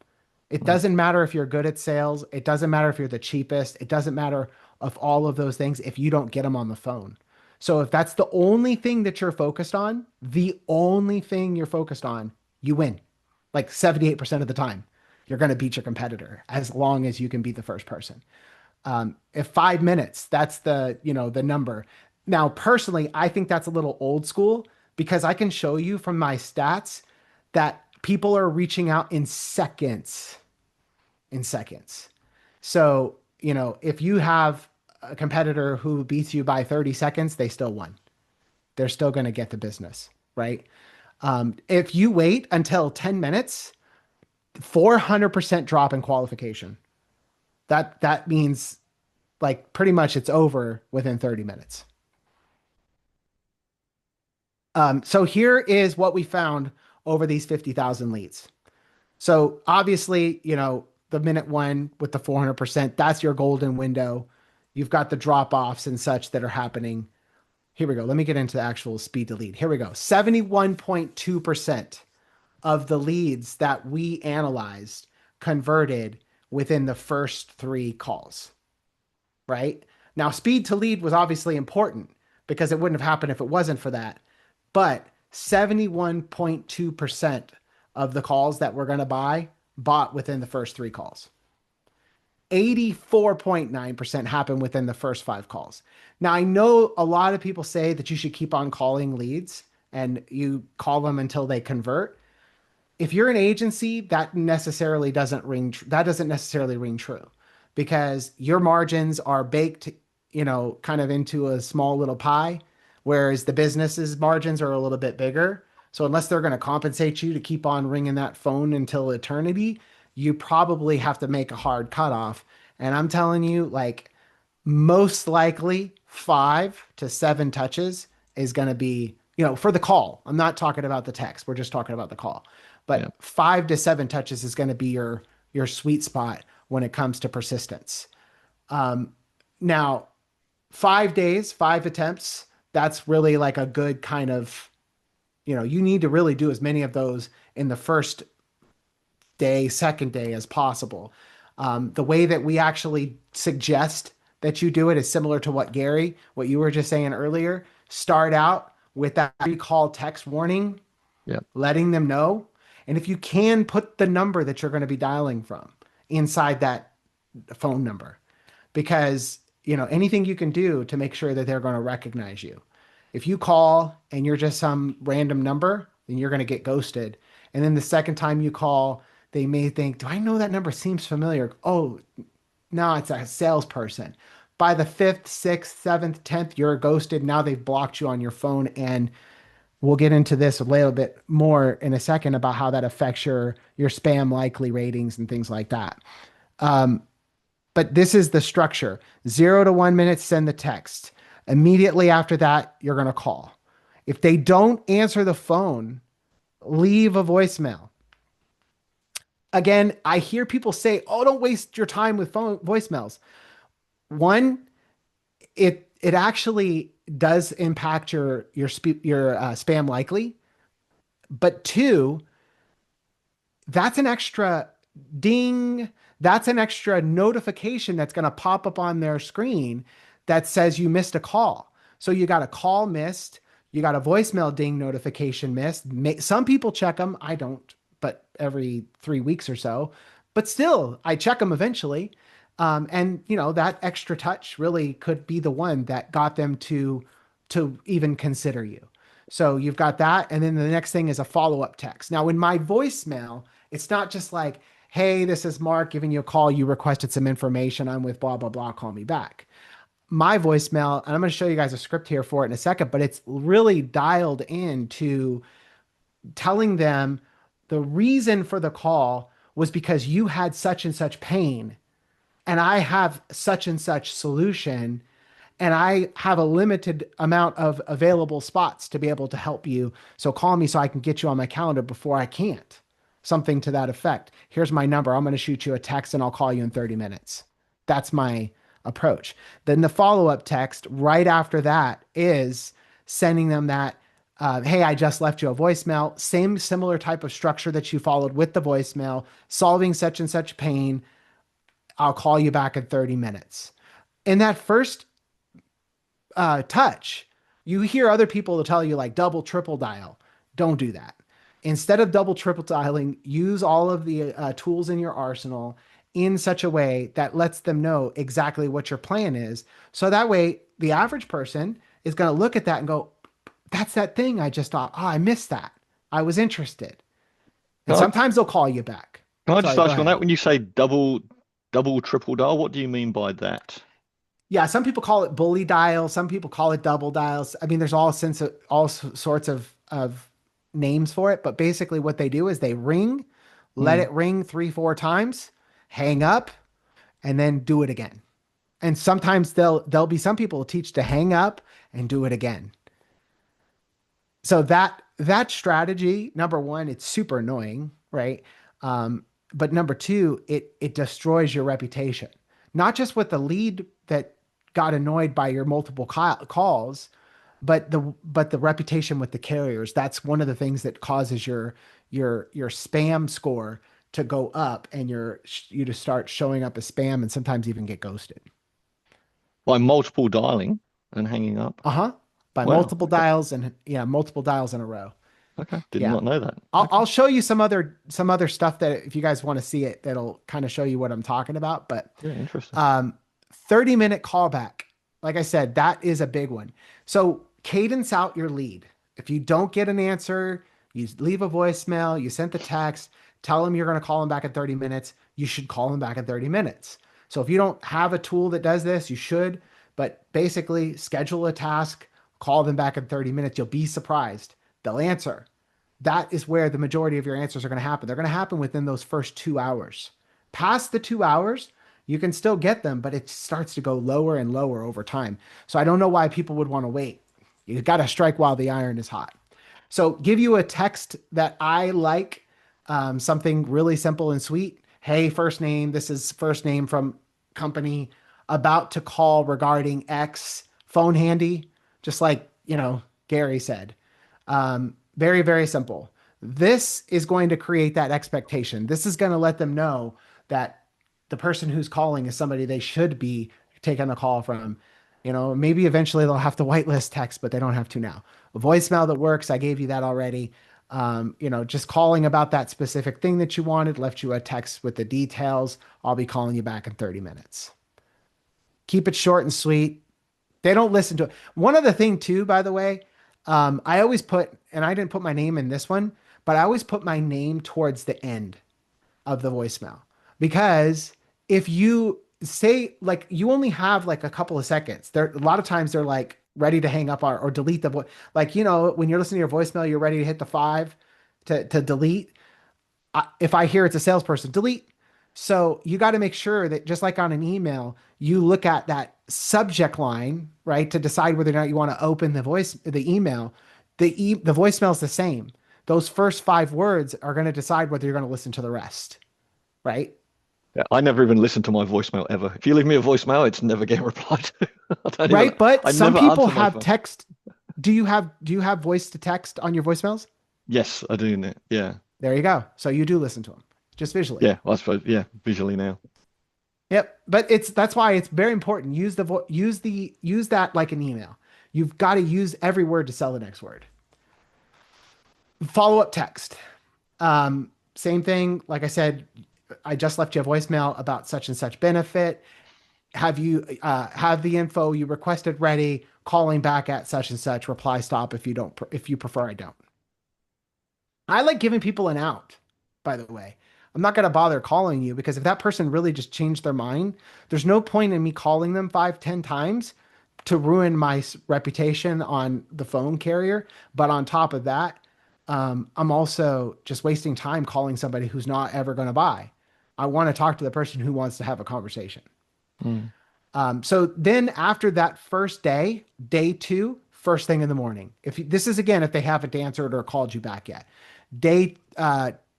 It Right. doesn't matter if you're good at sales. It doesn't matter if you're the cheapest. It doesn't matter of all of those things if you don't get them on the phone. So if that's the only thing that you're focused on, the only thing you're focused on, you win. Like 78% of the time, you're going to beat your competitor as long as you can beat the first person. If 5 minutes, that's the number. Now, personally, I think that's a little old school because I can show you from my stats that people are reaching out in seconds, in seconds. So, if you have a competitor who beats you by 30 seconds, they still won. They're still going to get the business, right? If you wait until 10 minutes, 400% drop in qualification. That means like pretty much it's over within 30 minutes. So here is what we found over these 50,000 leads. So obviously, the minute one with the 400%, that's your golden window. You've got the drop offs and such that are happening. Here we go. Let me get into the actual speed to lead. Here we go. 71.2% of the leads that we analyzed converted within the first three calls, right? Now, speed to lead was obviously important because it wouldn't have happened if it wasn't for that. But 71.2% of the calls that we're going to buy bought within the first three calls. 84.9% happen within the first five calls. Now, I know a lot of people say that you should keep on calling leads and you call them until they convert. If you're an agency, that doesn't necessarily ring true because your margins are baked, kind of into a small little pie, whereas the business's margins are a little bit bigger. So unless they're going to compensate you to keep on ringing that phone until eternity, you probably have to make a hard cutoff. And I'm telling you, like most likely 5 to 7 touches is going to be, for the call. I'm not talking about the text. We're just talking about the call. Yeah. But 5 to 7 touches is going to be your sweet spot when it comes to persistence. Now, 5 days, 5 attempts, that's really like a good kind of, you need to really do as many of those in the first day, second day as possible. The way that we actually suggest that you do it is similar to what you were just saying earlier. Start out with that recall text warning, Yeah. letting them know. And if you can, put the number that you're going to be dialing from inside that phone number, because anything you can do to make sure that they're going to recognize you. If you call and you're just some random number, then you're going to get ghosted. And then the second time you call, they may think, do I know that number? Seems familiar. Oh, no, it's a salesperson. By the fifth, sixth, seventh, 10th, you're ghosted. Now they've blocked you on your phone. And we'll get into this a little bit more in a second about how that affects your spam likely ratings and things like that. But this is the structure. 0 to 1 minute, send the text. Immediately after that, you're going to call. If they don't answer the phone, leave a voicemail. Again, I hear people say, "Oh, don't waste your time with phone voicemails." One, it actually does impact your spam likely, but two, that's an extra ding. That's an extra notification that's going to pop up on their screen that says you missed a call. So you got a call missed, you got a voicemail ding notification missed. Some people check them. I don't, but every 3 weeks or so. But still, I check them eventually. And that extra touch really could be the one that got them to even consider you. So you've got that, and then the next thing is a follow-up text. Now, in my voicemail, it's not just like, "Hey, this is Mark giving you a call. You requested some information. I'm with blah blah blah. Call me back." My voicemail, and I'm going to show you guys a script here for it in a second, but it's really dialed into telling them the reason for the call was because you had such and such pain, and I have such and such solution. and I have a limited amount of available spots to be able to help you. So call me so I can get you on my calendar before I can't. Something to that effect. Here's my number. I'm going to shoot you a text and I'll call you in 30 minutes. That's my approach. Then the follow up text right after that is sending them that, hey, I just left you a voicemail. Same similar type of structure that you followed with the voicemail, solving such and such pain. I'll call you back in 30 minutes. In that first touch, you hear other people tell you like double, triple dial. Don't do that. Instead of double, triple dialing, use all of the tools in your arsenal in such a way that lets them know exactly what your plan is. So that way, the average person is going to look at that and go, that's that thing I just thought, oh, I missed that. I was interested. And Can I, sometimes they'll call you back. can I just Sorry, go ask you on ahead. that? When you say double, triple dial, what do you mean by that? Yeah, some people call it bully dial. Some people call it double dials. I mean, there's all sorts of names for it. But basically, what they do is they ring, let Hmm. it ring three, four times, hang up, and then do it again. And sometimes there'll be some people who teach to hang up and do it again. So that strategy, number one, it's super annoying, right? But number two, it destroys your reputation, not just with the lead that got annoyed by your multiple calls, but the reputation with the carriers. That's one of the things that causes your spam score to go up and you to start showing up as spam and sometimes even get ghosted. By multiple dialing and hanging up? Uh-huh. By Wow. multiple Okay. dials and yeah, multiple dials in a row. Okay. Did Yeah. not know that. I'll Okay. show you some other stuff that if you guys want to see it, that'll kind of show you what I'm talking about. But Yeah, interesting. um 30-minute callback. Like I said, that is a big one. So cadence out your lead. If you don't get an answer, you leave a voicemail, you sent the text, tell them you're going to call them back in 30 minutes. You should call them back in 30 minutes. So if you don't have a tool that does this, you should, but basically schedule a task, call them back in 30 minutes. You'll be surprised. They'll answer. That is where the majority of your answers are going to happen. They're going to happen within those first 2 hours. Past the 2 hours, you can still get them, but it starts to go lower and lower over time. So I don't know why people would want to wait. You got to strike while the iron is hot. So give you a text that I like, something really simple and sweet. Hey, first name. This is first name from company about to call regarding X phone handy, just like, Gary said. Very, very simple. This is going to create that expectation. This is going to let them know that the person who's calling is somebody they should be taking a call from. Maybe eventually they'll have to whitelist text, but they don't have to now. A voicemail that works, I gave you that already. Just calling about that specific thing that you wanted, left you a text with the details. I'll be calling you back in 30 minutes. Keep it short and sweet. They don't listen to it. One other thing too, by the way, I always put, and I didn't put my name in this one, but I always put my name towards the end of the voicemail because if you say like you only have like a couple of seconds, there a lot of times they're like ready to hang up or delete the voice. Like when you're listening to your voicemail, you're ready to hit the five to delete. If I hear it's a salesperson, delete. So you got to make sure that just like on an email, you look at that subject line, right, to decide whether or not you want to open the email. The voicemail is the same. Those first five words are going to decide whether you're going to listen to the rest, right? Yeah, I never even listen to my voicemail ever. If you leave me a voicemail, it's never getting replied to. I don't even, Right. But I some never people answer my have phone. text. Do you have voice to text on your voicemails? Yes, I do. Yeah. There you go. So you do listen to them just visually. Yeah, I suppose. Yeah, visually now. Yep, but that's why it's very important. Use that like an email. You've got to use every word to sell the next word. Follow up text. Same thing. Like I said, I just left you a voicemail about such and such benefit. Have you have the info you requested ready? Calling back at such and such. Reply stop if you prefer. I don't. I like giving people an out, by the way. I'm not going to bother calling you because if that person really just changed their mind, there's no point in me calling them 5, 10 times to ruin my reputation on the phone carrier. But on top of that, I'm also just wasting time calling somebody who's not ever going to buy. I want to talk to the person who wants to have a conversation. Mm. So then after that first day, day two, first thing in the morning. This is again if they haven't answered or called you back yet. Day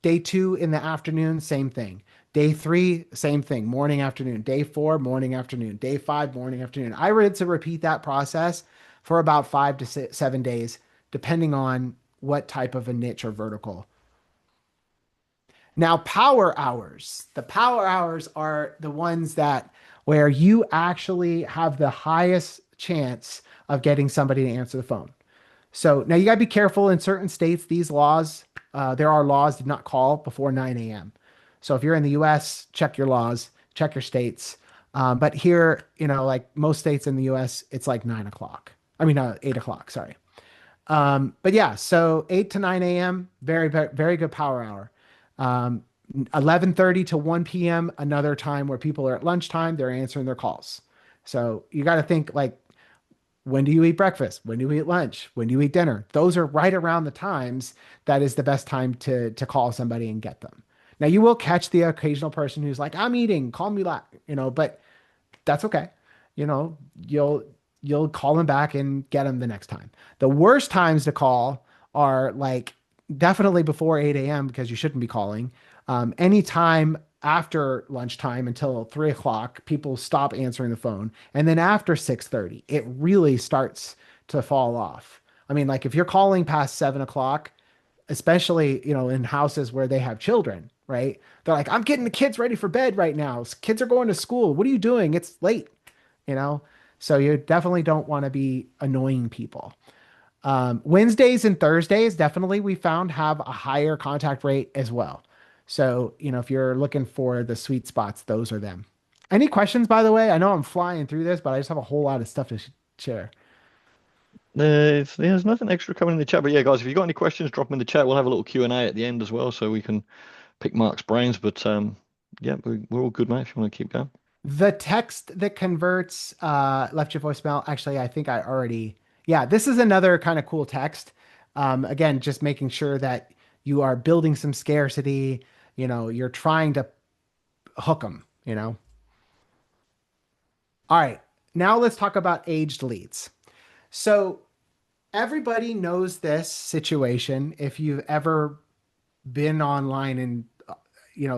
day two in the afternoon, same thing. Day three, same thing, morning, afternoon. Day four, morning, afternoon. Day five, morning, afternoon. I read to repeat that process for about 5 to 7 days, depending on what type of a niche or vertical. Now, power hours. The power hours are the ones that where you actually have the highest chance of getting somebody to answer the phone. So now you got to be careful in certain states. These laws, there are laws to not call before 9 a.m. So if you're in the US, check your laws, check your states. But here, like most states in the US, it's like 9 o'clock. I mean, 8 o'clock, sorry. But yeah, so 8 to 9 a.m., very good power hour. 11:30 to 1 p.m., another time where people are at lunchtime, they're answering their calls. So you got to think like, when do you eat breakfast? When do you eat lunch? When do you eat dinner? Those are right around the times that is the best time to call somebody and get them. Now you will catch the occasional person who's like, I'm eating, call me back, but that's okay. You know, you'll call them back and get them the next time. The worst times to call are like definitely before 8 a.m. because you shouldn't be calling. Anytime after lunchtime until 3 o'clock, people stop answering the phone. And then after 6:30, it really starts to fall off. I mean, like if you're calling past 7 o'clock, especially, in houses where they have children, right? They're like, I'm getting the kids ready for bed right now. Kids are going to school. What are you doing? It's late, you know? So you definitely don't want to be annoying people. Wednesdays and Thursdays, definitely we found have a higher contact rate as well. So, if you're looking for the sweet spots, those are them. Any questions, by the way? I know I'm flying through this, but I just have a whole lot of stuff to share. There's nothing extra coming in the chat, but yeah, guys, if you've got any questions, drop them in the chat. We'll have a little Q&A at the end as well, so we can pick Mark's brains. But yeah, we're all good, mate. If you want to keep going. The text that converts left your voicemail. Actually, I think I already. Yeah, this is another kind of cool text. Again, just making sure that you are building some scarcity. You're trying to hook them. All right, now let's talk about aged leads. So everybody knows this situation. If you've ever been online and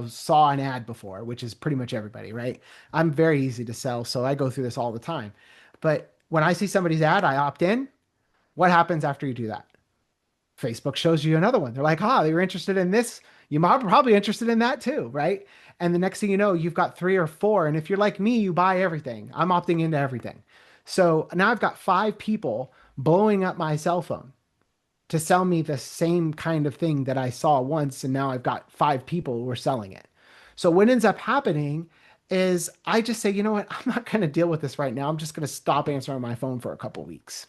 saw an ad before, which is pretty much everybody, right? I'm very easy to sell, so I go through this all the time. But when I see somebody's ad, I opt in. What happens after you do that? Facebook shows you another one. They're like, you're interested in this. You might probably interested in that too, right? And the next thing you know, you've got three or four. And if you're like me, you buy everything. I'm opting into everything. So now I've got five people blowing up my cell phone to sell me the same kind of thing that I saw once. And now I've got five people who are selling it. So what ends up happening is I just say, you know what? I'm not going to deal with this right now. I'm just going to stop answering my phone for a couple weeks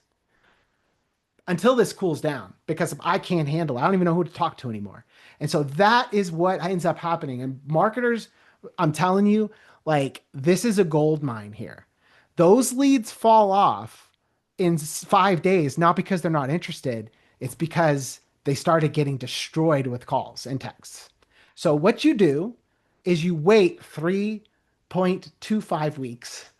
until this cools down because I can't handle it. I don't even know who to talk to anymore. And so that is what ends up happening. And marketers, I'm telling you, like this is a gold mine here. Those leads fall off in 5 days, not because they're not interested. It's because they started getting destroyed with calls and texts. So what you do is you wait 3.25 weeks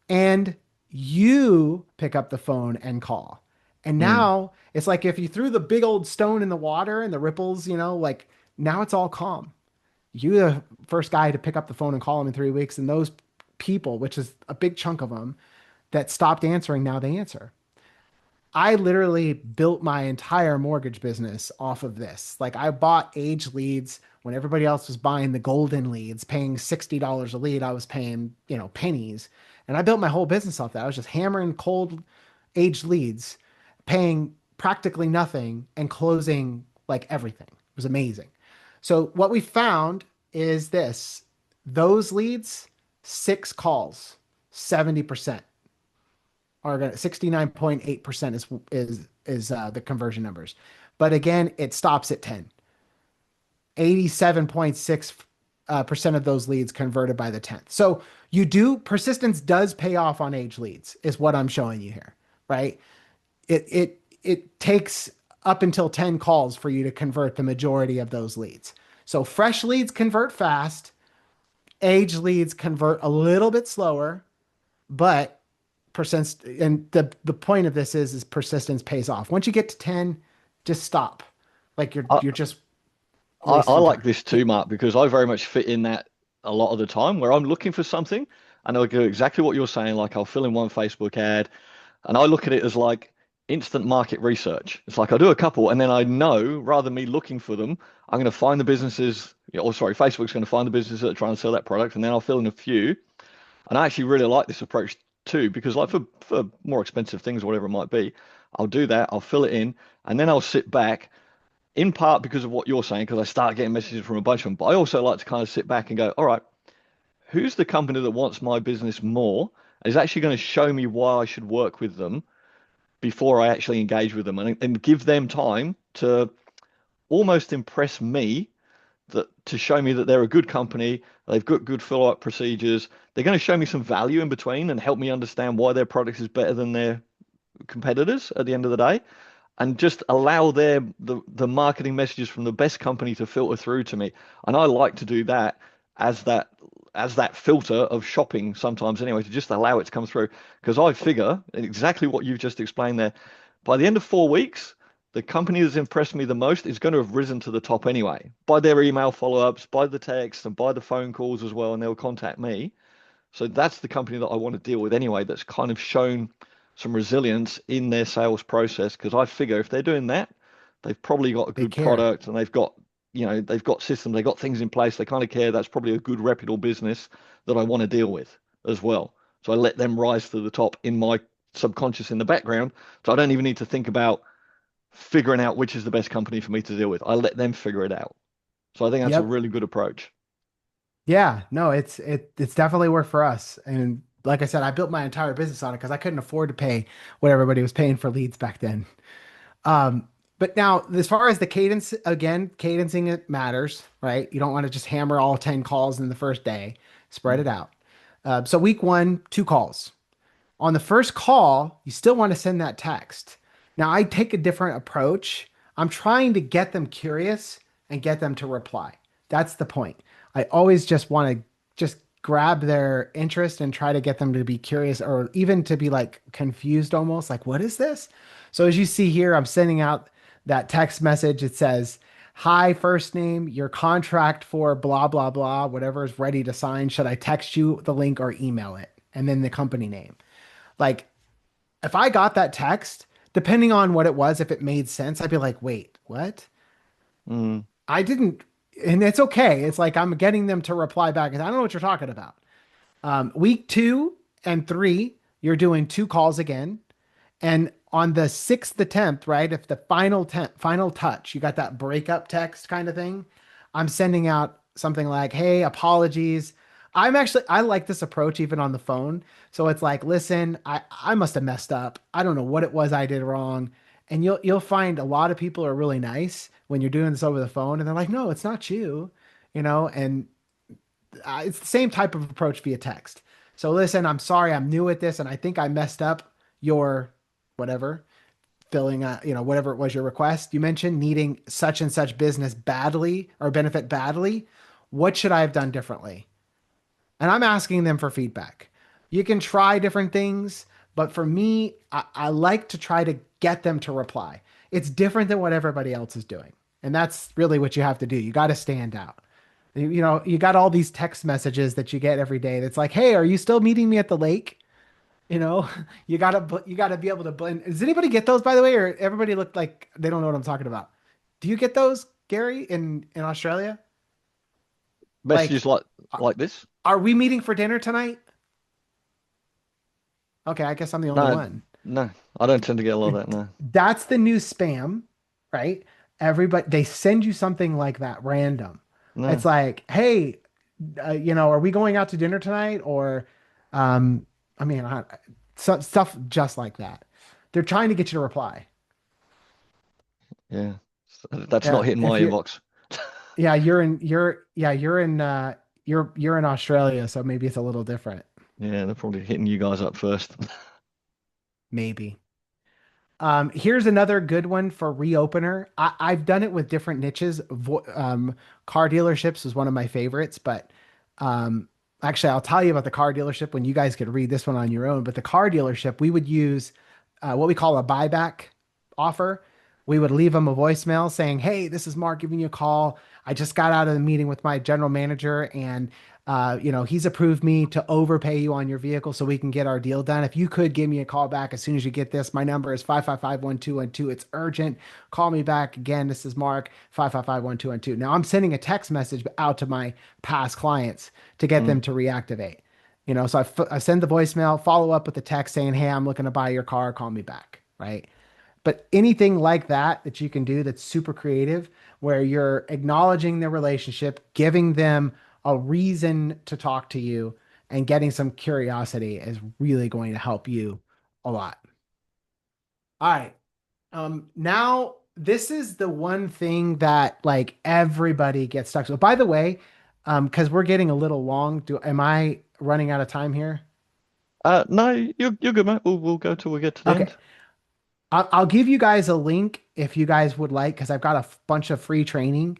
and you pick up the phone and call. And Mm. now it's like if you threw the big old stone in the water and the ripples, like now it's all calm. You're the first guy to pick up the phone and call them in 3 weeks. And those people, which is a big chunk of them that stopped answering, now they answer. I literally built my entire mortgage business off of this. Like I bought age leads when everybody else was buying the golden leads, paying $60 a lead. I was paying, pennies. And I built my whole business off that. I was just hammering cold age leads, paying practically nothing and closing like everything. It was amazing. So what we found is this, those leads, 6 calls, 70% are going to 69.8% is the conversion numbers. But again, it stops at 10. 87.6% of those leads converted by the 10th. So persistence does pay off on age leads, is what I'm showing you here, right? It takes up until 10 calls for you to convert the majority of those leads. So fresh leads convert fast, age leads convert a little bit slower, but persist and the point of this is persistence pays off. Once you get to 10, just stop. Like I, you're just I wasting like time. this too, Mark, because I very much fit in that a lot of the time where I'm looking for something and I'll do exactly what you're saying. Like I'll fill in one Facebook ad and I look at it as like instant market research. It's like I do a couple and then I know rather than me looking for them, I'm going to find the businesses, or sorry, Facebook's going to find the businesses that are trying to sell that product and then I'll fill in a few. And I actually really like this approach too, because like for more expensive things or whatever it might be, I'll do that, I'll fill it in, and then I'll sit back in part because of what you're saying, because I start getting messages from a bunch of them. But I also like to kind of sit back and go, all right, who's the company that wants my business more? Is actually going to show me why I should work with them before I actually engage with them and give them time to almost impress me that to show me that they're a good company, they've got good follow-up procedures. They're going to show me some value in between and help me understand why their product is better than their competitors at the end of the day and just allow the marketing messages from the best company to filter through to me. And I like to do that as that as that filter of shopping sometimes anyway, to just allow it to come through. Because I figure exactly what you've just explained there. By the end of 4 weeks, the company that's impressed me the most is going to have risen to the top anyway, by their email follow-ups, by the text, and by the phone calls as well, and they'll contact me. So that's the company that I want to deal with anyway, that's kind of shown some resilience in their sales process. Because I figure if they're doing that, they've probably got a They good care. product and they've got systems, they've got things in place, they kind of care. That's probably a good reputable business that I want to deal with as well. So I let them rise to the top in my subconscious in the background. So I don't even need to think about figuring out which is the best company for me to deal with. I let them figure it out. So I think that's a Yep. really good approach. Yeah, no, it's definitely worked for us. And like I said, I built my entire business on it because I couldn't afford to pay what everybody was paying for leads back then. Um, but now as far as the cadence, again, cadencing it matters, right? You don't want to just hammer all 10 calls in the first day, spread it out. So week one, 2 calls. On the first call, you still want to send that text. Now, I take a different approach. I'm trying to get them curious and get them to reply. That's the point. I always just want to just grab their interest and try to get them to be curious or even to be like confused almost like, what is this? So, as you see here, I'm sending out that text message. It says, hi, first name, your contract for blah, blah, blah, whatever is ready to sign. Should I text you the link or email it? And then the company name. Like, if I got that text, depending on what it was, if it made sense, I'd be like, wait, what? Mm, I didn't, and it's okay. It's like I'm getting them to reply back. I don't know what you're talking about. Week 2 and 3, you're doing 2 calls again. And on the sixth attempt, right? If the final touch, you got that breakup text kind of thing. I'm sending out something like, "Hey, apologies. I like this approach even on the phone. So it's like, listen, I must have messed up. I don't know what it was I did wrong." And you'll find a lot of people are really nice when you're doing this over the phone, and they're like, "No, it's not you," and it's the same type of approach via text. So listen, I'm sorry, I'm new at this, and I think I messed up your whatever filling whatever it was your request. You mentioned needing such and such business badly or benefit badly. What should I have done differently? And I'm asking them for feedback. You can try different things, but for me, I like to try to get them to reply. It's different than what everybody else is doing. And that's really what you have to do. You got to stand out. You got all these text messages that you get every day that's like, "Hey, are you still meeting me at the lake?" You know, you gotta be able to blend. Does anybody get those, by the way, or everybody look like they don't know what I'm talking about? Do you get those, Gary, in Australia? messages Like, like this? are we meeting for dinner tonight? Okay, I guess I'm the only No, one. no, I don't tend to get a lot of that. No, That's the new spam, right? Everybody they send you something like that random. It's no. like, hey, are we going out to dinner tonight? Or, um, I mean, stuff just like that. They're trying to get you to reply. Yeah, that's Yeah, not hitting if my you're, inbox. yeah, you're in Australia, so maybe it's a little different. Yeah, they're probably hitting you guys up first. Maybe. Here's another good one for reopener. I've done it with different niches. Car dealerships is one of my favorites, but Actually, I'll tell you about the car dealership when you guys could read this one on your own. But the car dealership, we would use what we call a buyback offer. We would leave them a voicemail saying, "Hey, this is Mark giving you a call. I just got out of the meeting with my general manager, and he's approved me to overpay you on your vehicle so we can get our deal done. If you could give me a call back as soon as you get this, my number is 555-1212. It's urgent. Call me back again. This is Mark, 555-1212." Now I'm sending a text message out to my past clients to get them Mm. to reactivate. So I send the voicemail, follow up with the text saying, "Hey, I'm looking to buy your car. Call me back." Right. But anything like that you can do that's super creative, where you're acknowledging the relationship, giving them a reason to talk to you, and getting some curiosity is really going to help you a lot. All right. Now this is the one thing that like everybody gets stuck. So by the way, because we're getting a little long, am I running out of time here? No, you're good, mate. We'll go till we get to the Okay. end. I'll give you guys a link if you guys would like, because I've got a bunch of free training.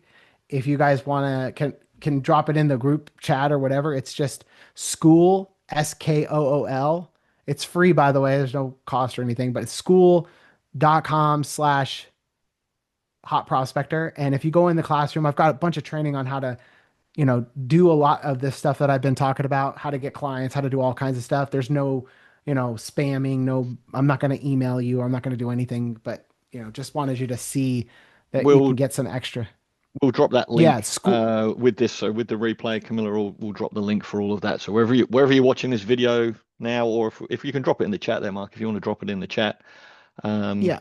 If you guys want to, can drop it in the group chat or whatever. It's just school, SKOOL. It's free, by the way. There's no cost or anything, but it's school.com/hot prospector. And if you go in the classroom, I've got a bunch of training on how to do a lot of this stuff that I've been talking about, how to get clients, how to do all kinds of stuff. There's no, spamming, no, I'm not going to email you, or I'm not going to do anything, but, just wanted you to see that you can We'll get some extra. we'll drop that Yeah, link school. with this. So with the replay, Camilla will drop the link for all of that. So wherever you're watching this video now, or if you can drop it in the chat there, Mark, if you want to drop it in the chat, um, Yeah.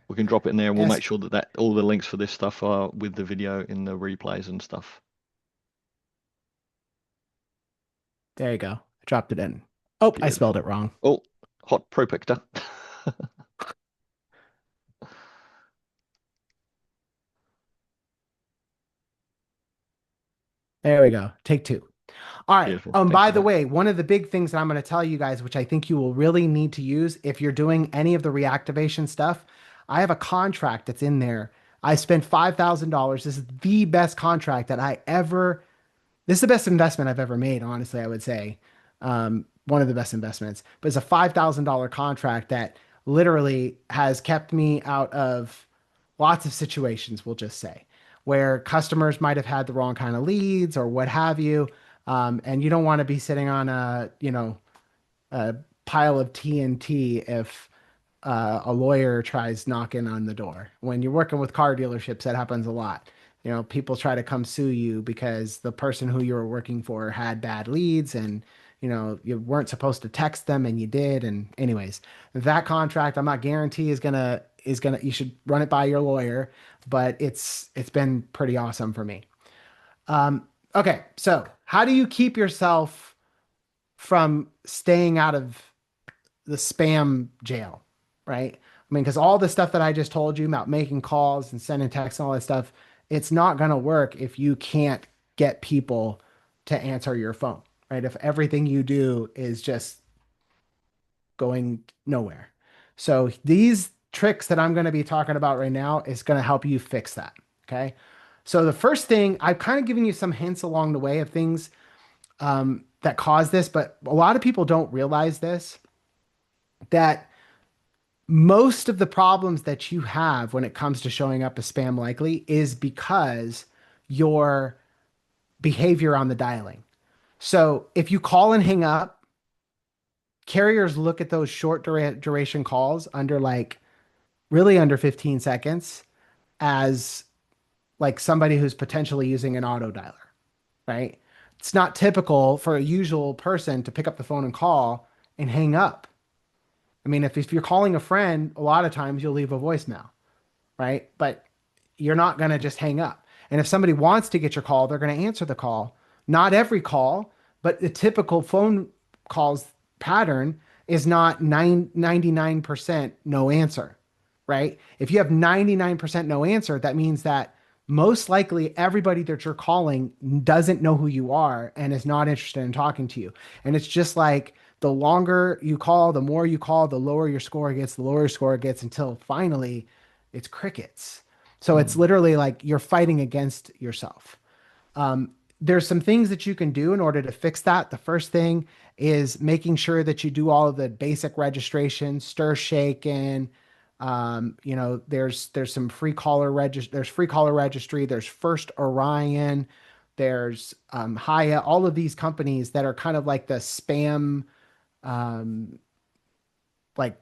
we can drop it in there, and we'll S, make sure that all the links for this stuff are with the video in the replays and stuff. there you go. I dropped it in. Oh, I Beautiful. spelled it wrong. Oh, hot Prospector. There we go. Take two. All right. Beautiful. Thanks By for the that. way, one of the big things that I'm going to tell you guys, which I think you will really need to use if you're doing any of the reactivation stuff, I have a contract that's in there. I spent $5,000. This is the best contract that I ever, this is the best investment I've ever made, honestly, I would say. One of the best investments, but it's a $5,000 contract that literally has kept me out of lots of situations, we'll just say, where customers might have had the wrong kind of leads or what have you. And you don't want to be sitting on a pile of TNT if a lawyer tries knocking on the door. When you're working with car dealerships, that happens a lot. People try to come sue you because the person who you were working for had bad leads, and you weren't supposed to text them and you did. And anyways, that contract, I'm not guarantee is gonna you should run it by your lawyer, but it's been pretty awesome for me. Okay, so how do you keep yourself from staying out of the spam jail, right? I mean, because all the stuff that I just told you about making calls and sending texts and all that stuff, it's not going to work if you can't get people to answer your phone, right? If everything you do is just going nowhere. So these tricks that I'm going to be talking about right now is going to help you fix that. Okay. So the first thing, I've kind of given you some hints along the way of things that cause this, but a lot of people don't realize this, that most of the problems that you have when it comes to showing up as spam likely is because your behavior on the dialing. So if you call and hang up, carriers look at those short duration calls under like really under 15 seconds as like somebody who's potentially using an auto dialer, right? It's not typical for a usual person to pick up the phone and call and hang up. I mean, if you're calling a friend, a lot of times you'll leave a voicemail, right? But you're not going to just hang up. And if somebody wants to get your call, they're going to answer the call. Not every call, but the typical phone calls pattern is not 99% no answer, right? If you have 99% no answer, that means that most likely everybody that you're calling doesn't know who you are and is not interested in talking to you. And it's just like the longer you call, the more you call, the lower your score gets, the lower your score gets until finally it's crickets. So it's Mm. literally like you're fighting against yourself. Um, there's some things that you can do in order to fix that. The first thing is making sure that you do all of the basic registration, stir shaking. There's some free caller there's free caller registry, there's First Orion, there's Haya, all of these companies that are kind of like the spam, um, like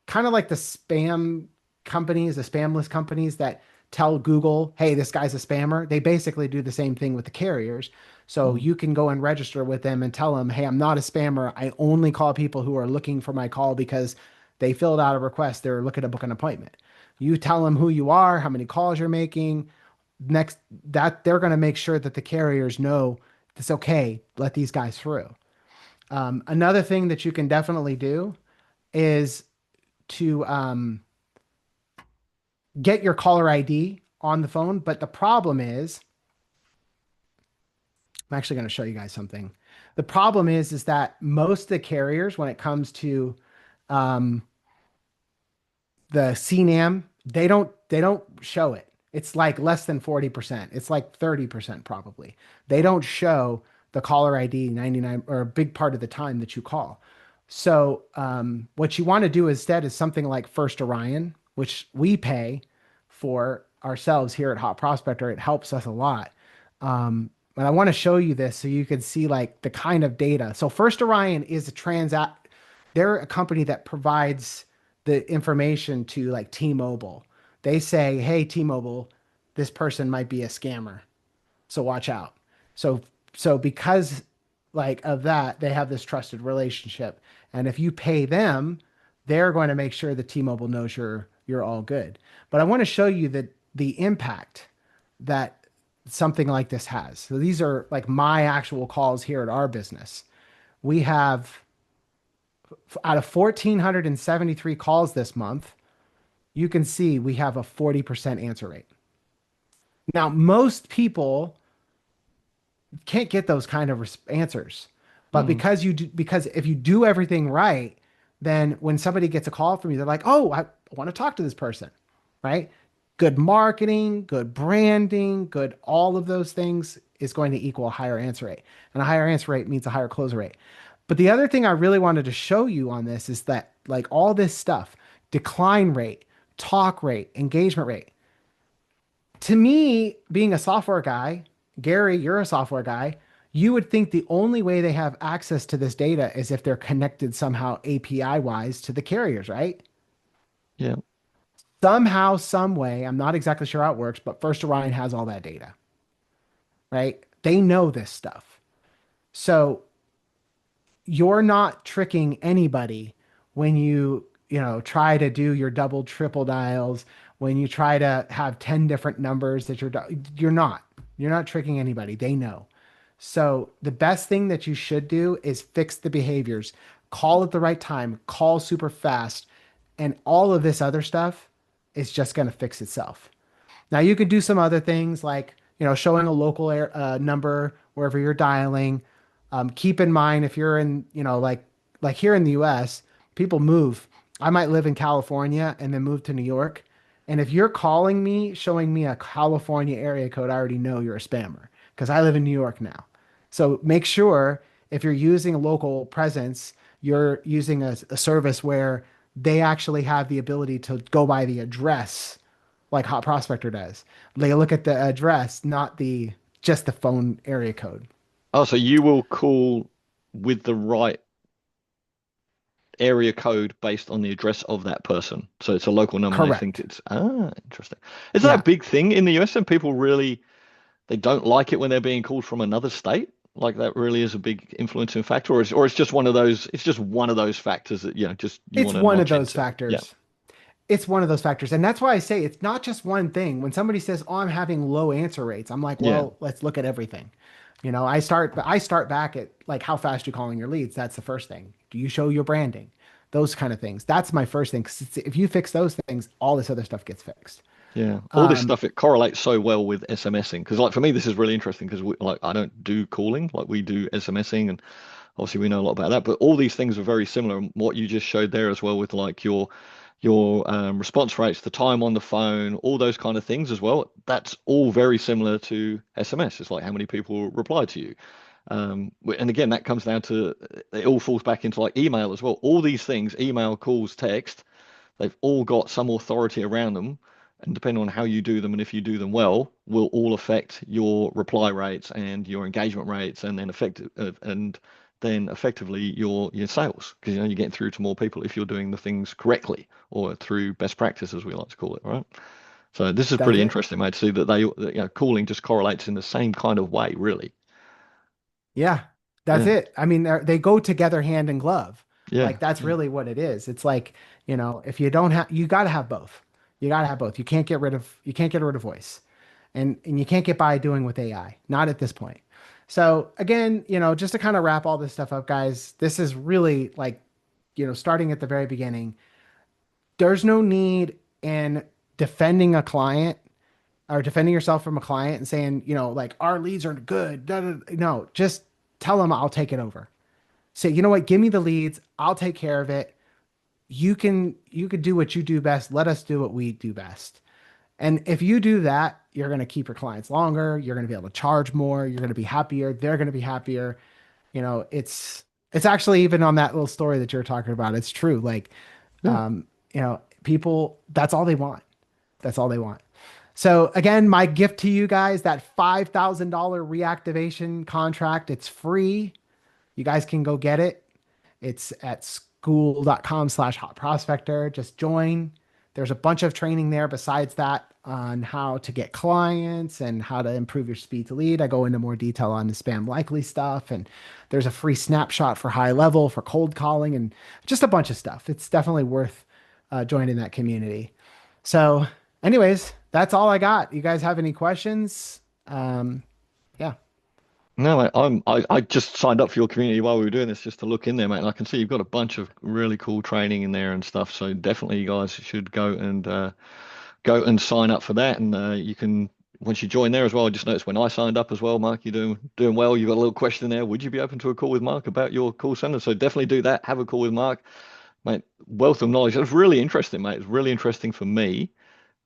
kind of like the spam companies, the spamless companies that tell Google, hey, this guy's a spammer. They basically do the same thing with the carriers. So Mm. you can go and register with them and tell them, hey, I'm not a spammer. I only call people who are looking for my call because they filled out a request. They're looking to book an appointment. You tell them who you are, how many calls you're making. Next, that they're going to make sure that the carriers know it's okay. Let these guys through. Another thing that you can definitely do is to get your caller ID on the phone. But the problem is, I'm actually going to show you guys something. The problem is that most of the carriers, when it comes to um, the CNAM, they don't show it. It's like less than 40%. It's like 30% probably. They don't show the caller ID 99 or a big part of the time that you call. So what you want to do instead is something like First Orion, which we pay for ourselves here at Hot Prospector. It helps us a lot. But I want to show you this so you can see like the kind of data. So First Orion is a transact. They're a company that provides the information to like T-Mobile. They say, "Hey, T-Mobile, this person might be a scammer, so watch out." So so because like of that, they have this trusted relationship. And if you pay them, they're going to make sure that T-Mobile knows you're all good. But I want to show you the impact that something like this has. So these are like my actual calls here at our business. We have out of 1,473 calls this month, you can see we have a 40% answer rate. Now, most people can't get those kind of answers. But Mm. because if you do everything right, then when somebody gets a call from you, they're like, "Oh, I want to talk to this person." Right? Good marketing, good branding, good all of those things is going to equal a higher answer rate. And a higher answer rate means a higher close rate. But the other thing I really wanted to show you on this is that like all this stuff, decline rate, talk rate, engagement rate, to me, being a software guy, Gary, you're a software guy, you would think the only way they have access to this data is if they're connected somehow API wise to the carriers, right? Yeah. Somehow, some way, I'm not exactly sure how it works, but First Orion has all that data, right? They know this stuff. So you're not tricking anybody when try to do your double triple dials, when you try to have 10 different numbers that you're not tricking anybody. They know. So the best thing that you should do is fix the behaviors. Call at the right time, call super fast, and all of this other stuff is just going to fix itself. Now you could do some other things like, showing a local number wherever you're dialing. Keep in mind if you're in, like here in the US, people move. I might live in California and then move to New York. And if you're calling me, showing me a California area code, I already know you're a spammer because I live in New York now. So make sure if you're using a local presence, you're using a service where they actually have the ability to go by the address like Hot Prospector does. They look at the address, not the just the phone area code. Oh, so you will call with the right area code based on the address of that person. So it's a local number and they think Correct. it's interesting. Is that a Yeah. big thing in the US and people really they don't like it when they're being called from another state? Like that really is a big influencing factor, or it's just one of those it's just one of those factors that just you It's want to one of notch those into. Yeah. factors. It's one of those factors. And that's why I say it's not just one thing. When somebody says, "Oh, I'm having low answer rates," I'm like, Yeah. "Well, let's look at everything." I start back at like how fast you're calling your leads. That's the first thing. Do you show your branding? Those kind of things. That's my first thing. 'Cause if you fix those things, all this other stuff gets fixed. Yeah, all this Um, stuff it correlates so well with SMSing because, like, for me, this is really interesting because, like, I don't do calling, like we do SMSing, and obviously we know a lot about that. But all these things are very similar. And what you just showed there as well with like your your response rates, the time on the phone, all those kind of things as well. That's all very similar to SMS. It's like how many people reply to you. And again, that comes down to it all falls back into like email as well. All these things, email, calls, text, they've all got some authority around them. And depending on how you do them and if you do them well, will all affect your reply rates and your engagement rates, and then effectively your sales, because you're getting through to more people if you're doing the things correctly or through best practice, as we like to call it, right? So this is That's pretty it. interesting, mate, to see that calling just correlates in the same kind of way, really. Yeah, that's Yeah, it. I mean, they go together hand in glove. yeah, Like that's yeah, really what it is. It's like, if you don't have, you got to have both. You got to have both. You can't get rid of voice, and you can't get by doing with AI. Not at this point. So again, just to kind of wrap all this stuff up, guys, this is really like, starting at the very beginning. There's no need in defending a client or defending yourself from a client and saying, like our leads are good. Da, da, da. No, just tell them I'll take it over. Say, you know what, give me the leads. I'll take care of it. You can do what you do best. Let us do what we do best. And if you do that, you're going to keep your clients longer. You're going to be able to charge more. You're going to be happier. They're going to be happier. It's actually even on that little story that you're talking about. It's true. Like, yeah. people, that's all they want. That's all they want. So again, my gift to you guys, that $5,000 reactivation contract, it's free. You guys can go get it. It's at school.com/hot prospector. Just join. There's a bunch of training there besides that on how to get clients and how to improve your speed to lead. I go into more detail on the spam likely stuff. And there's a free snapshot for high level for cold calling and just a bunch of stuff. It's definitely worth joining that community. So, anyways, that's all I got. You guys have any questions? Yeah. No, mate, I just signed up for your community while we were doing this just to look in there, mate. And I can see you've got a bunch of really cool training in there and stuff. So definitely you guys should go and sign up for that. And you can once you join there as well. I just noticed when I signed up as well, Mark, you're doing well. You got a little question there. Would you be open to a call with Mark about your call center? So definitely do that. Have a call with Mark, mate. Wealth of knowledge. It's really interesting, mate. It's really interesting for me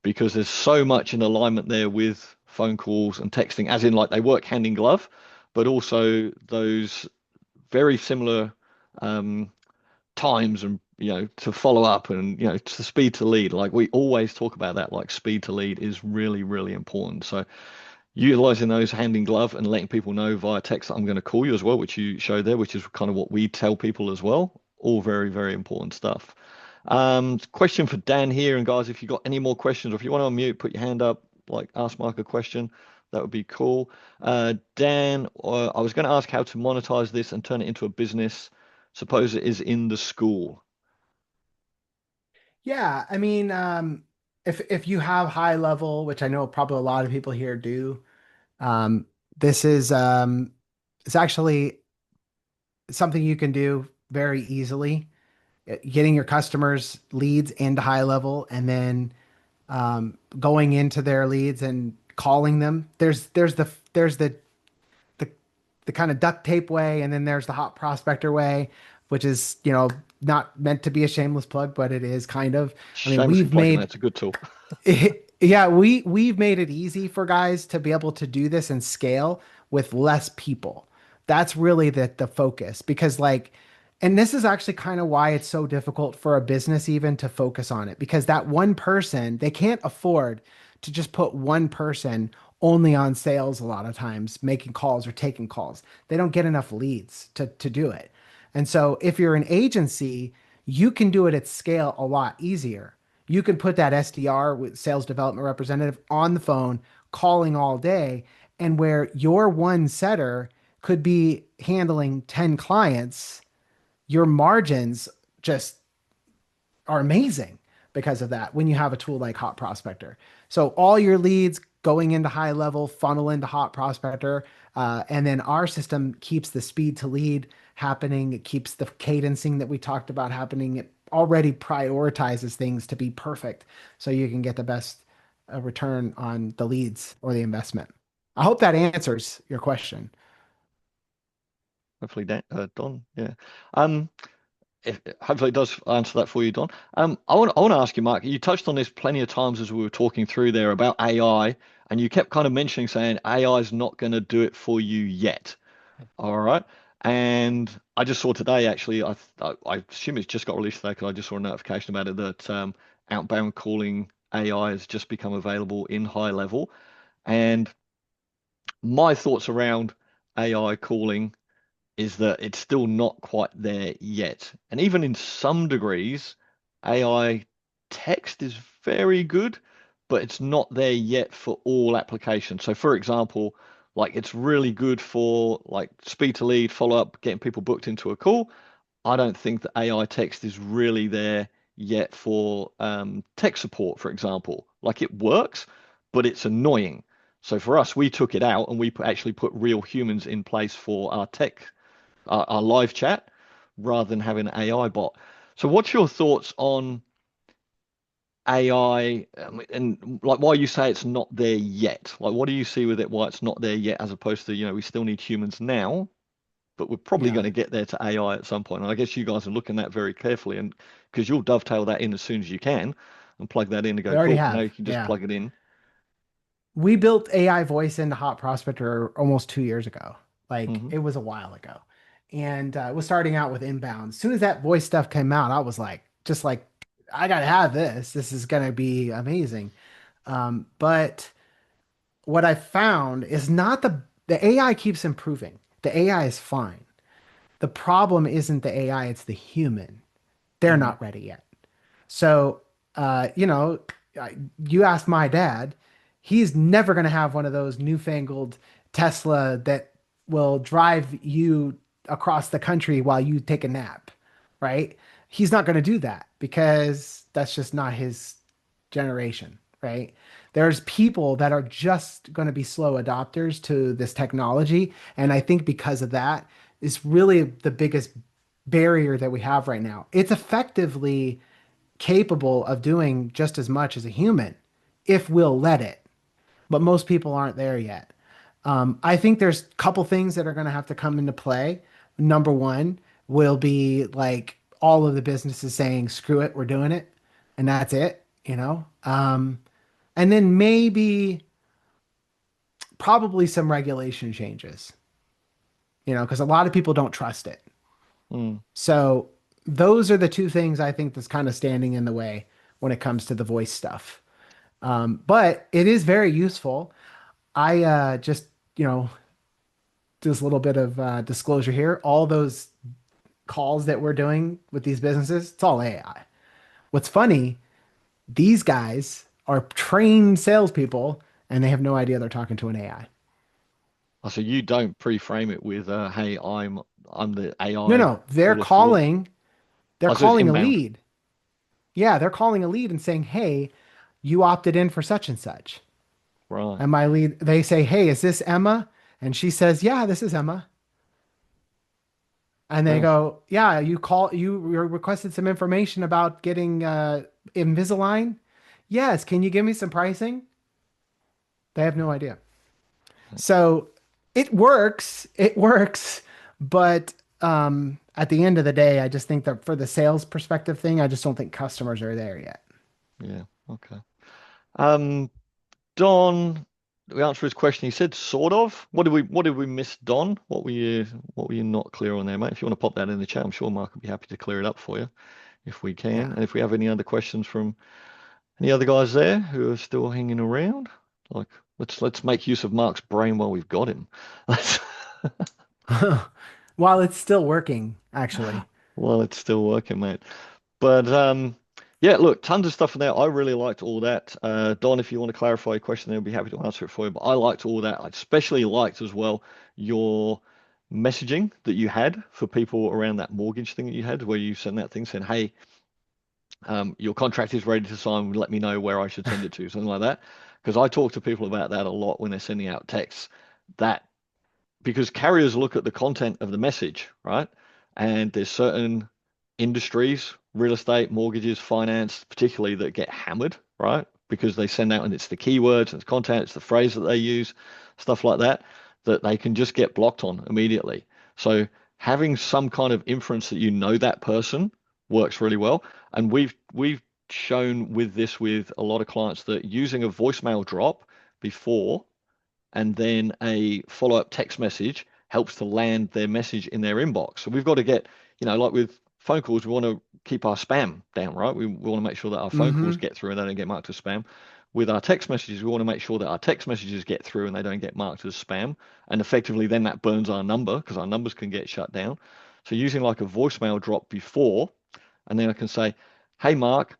because there's so much in alignment there with phone calls and texting, as in like they work hand in glove, but also those very similar um, times and to follow up and to speed to lead. Like we always talk about that, like speed to lead is really, really important. So utilizing those hand in glove and letting people know via text that I'm going to call you as well, which you showed there, which is kind of what we tell people as well. All very, very important stuff. Question for Dan here. And guys, if you've got any more questions or if you want to unmute, put your hand up, like ask Mark a question. That would be cool. Dan, I was going to ask how to monetize this and turn it into a business. Suppose it is in the school. Yeah, I mean, if you have high level, which I know probably a lot of people here do, um, this is it's actually something you can do very easily. Getting your customers leads into high level and then going into their leads and calling them. The the kind of duct tape way, and then there's the hot prospector way, which is, not meant to be a shameless plug, but it is kind of. I mean, Shamelessly we've plugging made that's a good tool. yeah, we've made it easy for guys to be able to do this and scale with less people. That's really the focus because like, and this is actually kind of why it's so difficult for a business even to focus on it, because that one person, they can't afford to just put one person only on sales a lot of times, making calls or taking calls. They don't get enough leads to do it. And so if you're an agency, you can do it at scale a lot easier. You can put that SDR with sales development representative on the phone calling all day, and where your one setter could be handling 10 clients, your margins just are amazing because of that when you have a tool like Hot Prospector. So all your leads going into high level funnel into Hot Prospector, and then our system keeps the speed to lead happening. It keeps the cadencing that we talked about happening. It already prioritizes things to be perfect, so you can get the best return on the leads or the investment. I hope that answers your question. Hopefully, Dan, Don. Yeah. Um, hopefully it does answer that for you, Don. I want to ask you, Mark. You touched on this plenty of times as we were talking through there about AI, and you kept kind of mentioning saying AI is not going to do it for you yet. All right. And I just saw today, actually, I assume it's just got released today because I just saw a notification about it that outbound calling AI has just become available in high level. And my thoughts around AI calling is that it's still not quite there yet. And even in some degrees, AI text is very good, but it's not there yet for all applications. So, for example, like it's really good for like speed to lead, follow up, getting people booked into a call. I don't think that AI text is really there yet for tech support, for example. Like it works, but it's annoying. So for us, we took it out and we actually put real humans in place for our tech our live chat rather than having an AI bot. So, what's your thoughts on AI and like why you say it's not there yet? Like, what do you see with it? Why it's not there yet, as opposed to, we still need humans now, but we're probably Yeah, going to get there to AI at some point. And I guess you guys are looking at that very carefully, and because you'll dovetail that in as soon as you can and plug that in and we go, already cool. Now have. you can just Yeah. plug it in. We built AI voice into Hot Prospector almost 2 years ago. Like Hmm. it was a while ago. And it was starting out with inbound. As soon as that voice stuff came out, I was like, just like, I gotta have this. This is gonna be amazing. But what I found is not the AI keeps improving. The AI is fine. The problem isn't the AI, it's the human. They're Hmm. not ready yet. So, you ask my dad, he's never going to have one of those newfangled Tesla that will drive you across the country while you take a nap, right? He's not going to do that because that's just not his generation, right? There's people that are just going to be slow adopters to this technology. And I think because of that, is really the biggest barrier that we have right now. It's effectively capable of doing just as much as a human if we'll let it. But most people aren't there yet. I think there's a couple things that are going to have to come into play. Number one will be like all of the businesses saying, screw it, we're doing it. And that's it, you know? And then maybe probably some regulation changes, because a lot of people don't trust it. Mm. So those are the two things I think that's kind of standing in the way when it comes to the voice stuff. But it is very useful. I just, you know, just a little bit of disclosure here. All those calls that we're doing with these businesses, it's all AI. What's funny, these guys are trained salespeople and they have no idea they're talking to an AI. Oh, so you don't pre-frame it with, "Hey, I'm the No, AI no, they're caller for." calling, they're Oh, so it's calling a inbound. lead. Yeah, they're calling a lead and saying, "Hey, you opted in for such and such." Right. And my lead, they say, "Hey, is this Emma?" And she says, "Yeah, this is Emma." And they Well, go, "Yeah, you requested some information about getting Invisalign." "Yes, can you give me some pricing?" They have no idea. So it works, but at the end of the day, I just think that for the sales perspective thing, I just don't think customers are there yet. yeah. Okay. Um, Don, the answer to his question, he said sort of. What did we miss, Don? What were you not clear on there, mate? If you want to pop that in the chat, I'm sure Mark will be happy to clear it up for you if we can. Yeah. And if we have any other questions from any other guys there who are still hanging around, like let's make use of Mark's brain while we've got him. Let's While it's still working, actually. Well, it's still working, mate. But yeah, look, tons of stuff in there. I really liked all that. Don, if you want to clarify your question, I'll be happy to answer it for you. But I liked all that. I especially liked as well your messaging that you had for people around that mortgage thing that you had, where you sent that thing saying, "Hey, your contract is ready to sign. Let me know where I should send it to," something like that. Because I talk to people about that a lot when they're sending out texts. That because carriers look at the content of the message, right? And there's certain industries, real estate, mortgages, finance, particularly that get hammered, right? Because they send out and it's the keywords, and it's content, it's the phrase that they use, stuff like that, that they can just get blocked on immediately. So having some kind of inference that you know that person works really well. And we've shown with this with a lot of clients that using a voicemail drop before and then a follow-up text message helps to land their message in their inbox. So we've got to get, like with phone calls, we want to keep our spam down, right? We want to make sure that our phone calls Mm-hmm. get through and they don't get marked as spam. With our text messages, we want to make sure that our text messages get through and they don't get marked as spam. And effectively, then that burns our number because our numbers can get shut down. So using like a voicemail drop before, and then I can say, "Hey, Mark,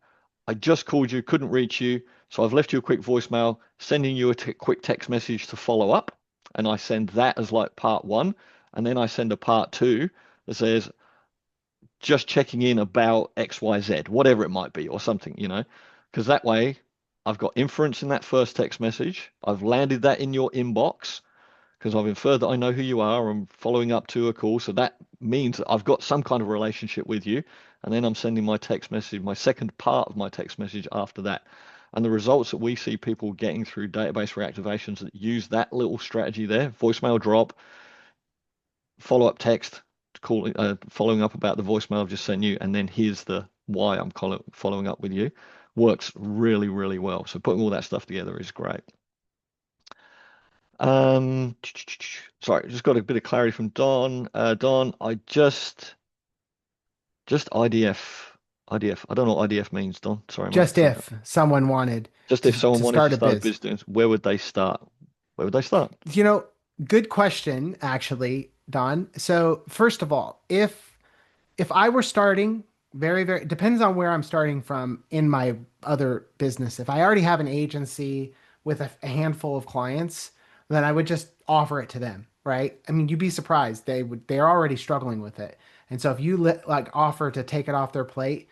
I just called you, couldn't reach you. So I've left you a quick voicemail, sending you a quick text message to follow up." And I send that as like part one. And then I send a part two that says, just checking in about XYZ, whatever it might be, or something, because that way I've got inference in that first text message. I've landed that in your inbox because I've inferred that I know who you are. I'm following up to a call. So that means that I've got some kind of relationship with you. And then I'm sending my text message, my second part of my text message after that. And the results that we see people getting through database reactivations that use that little strategy there, voicemail drop, follow-up text, following up about the voicemail I've just sent you, and then here's the why I'm following up with you, works really, really well. So putting all that stuff together is great. Um, sorry, just got a bit of clarity from Don. Don, I just IDF. IDF. I don't know what IDF means, Don. Sorry, mate. Just if someone wanted Just if someone to wanted to start a start a biz. business, where would they start? Where would they start? You know, good question, actually, Don. So first of all, if I were starting, very depends on where I'm starting from in my other business. If I already have an agency with a handful of clients, then I would just offer it to them, right? I mean, you'd be surprised. They're already struggling with it. And so if you like offer to take it off their plate,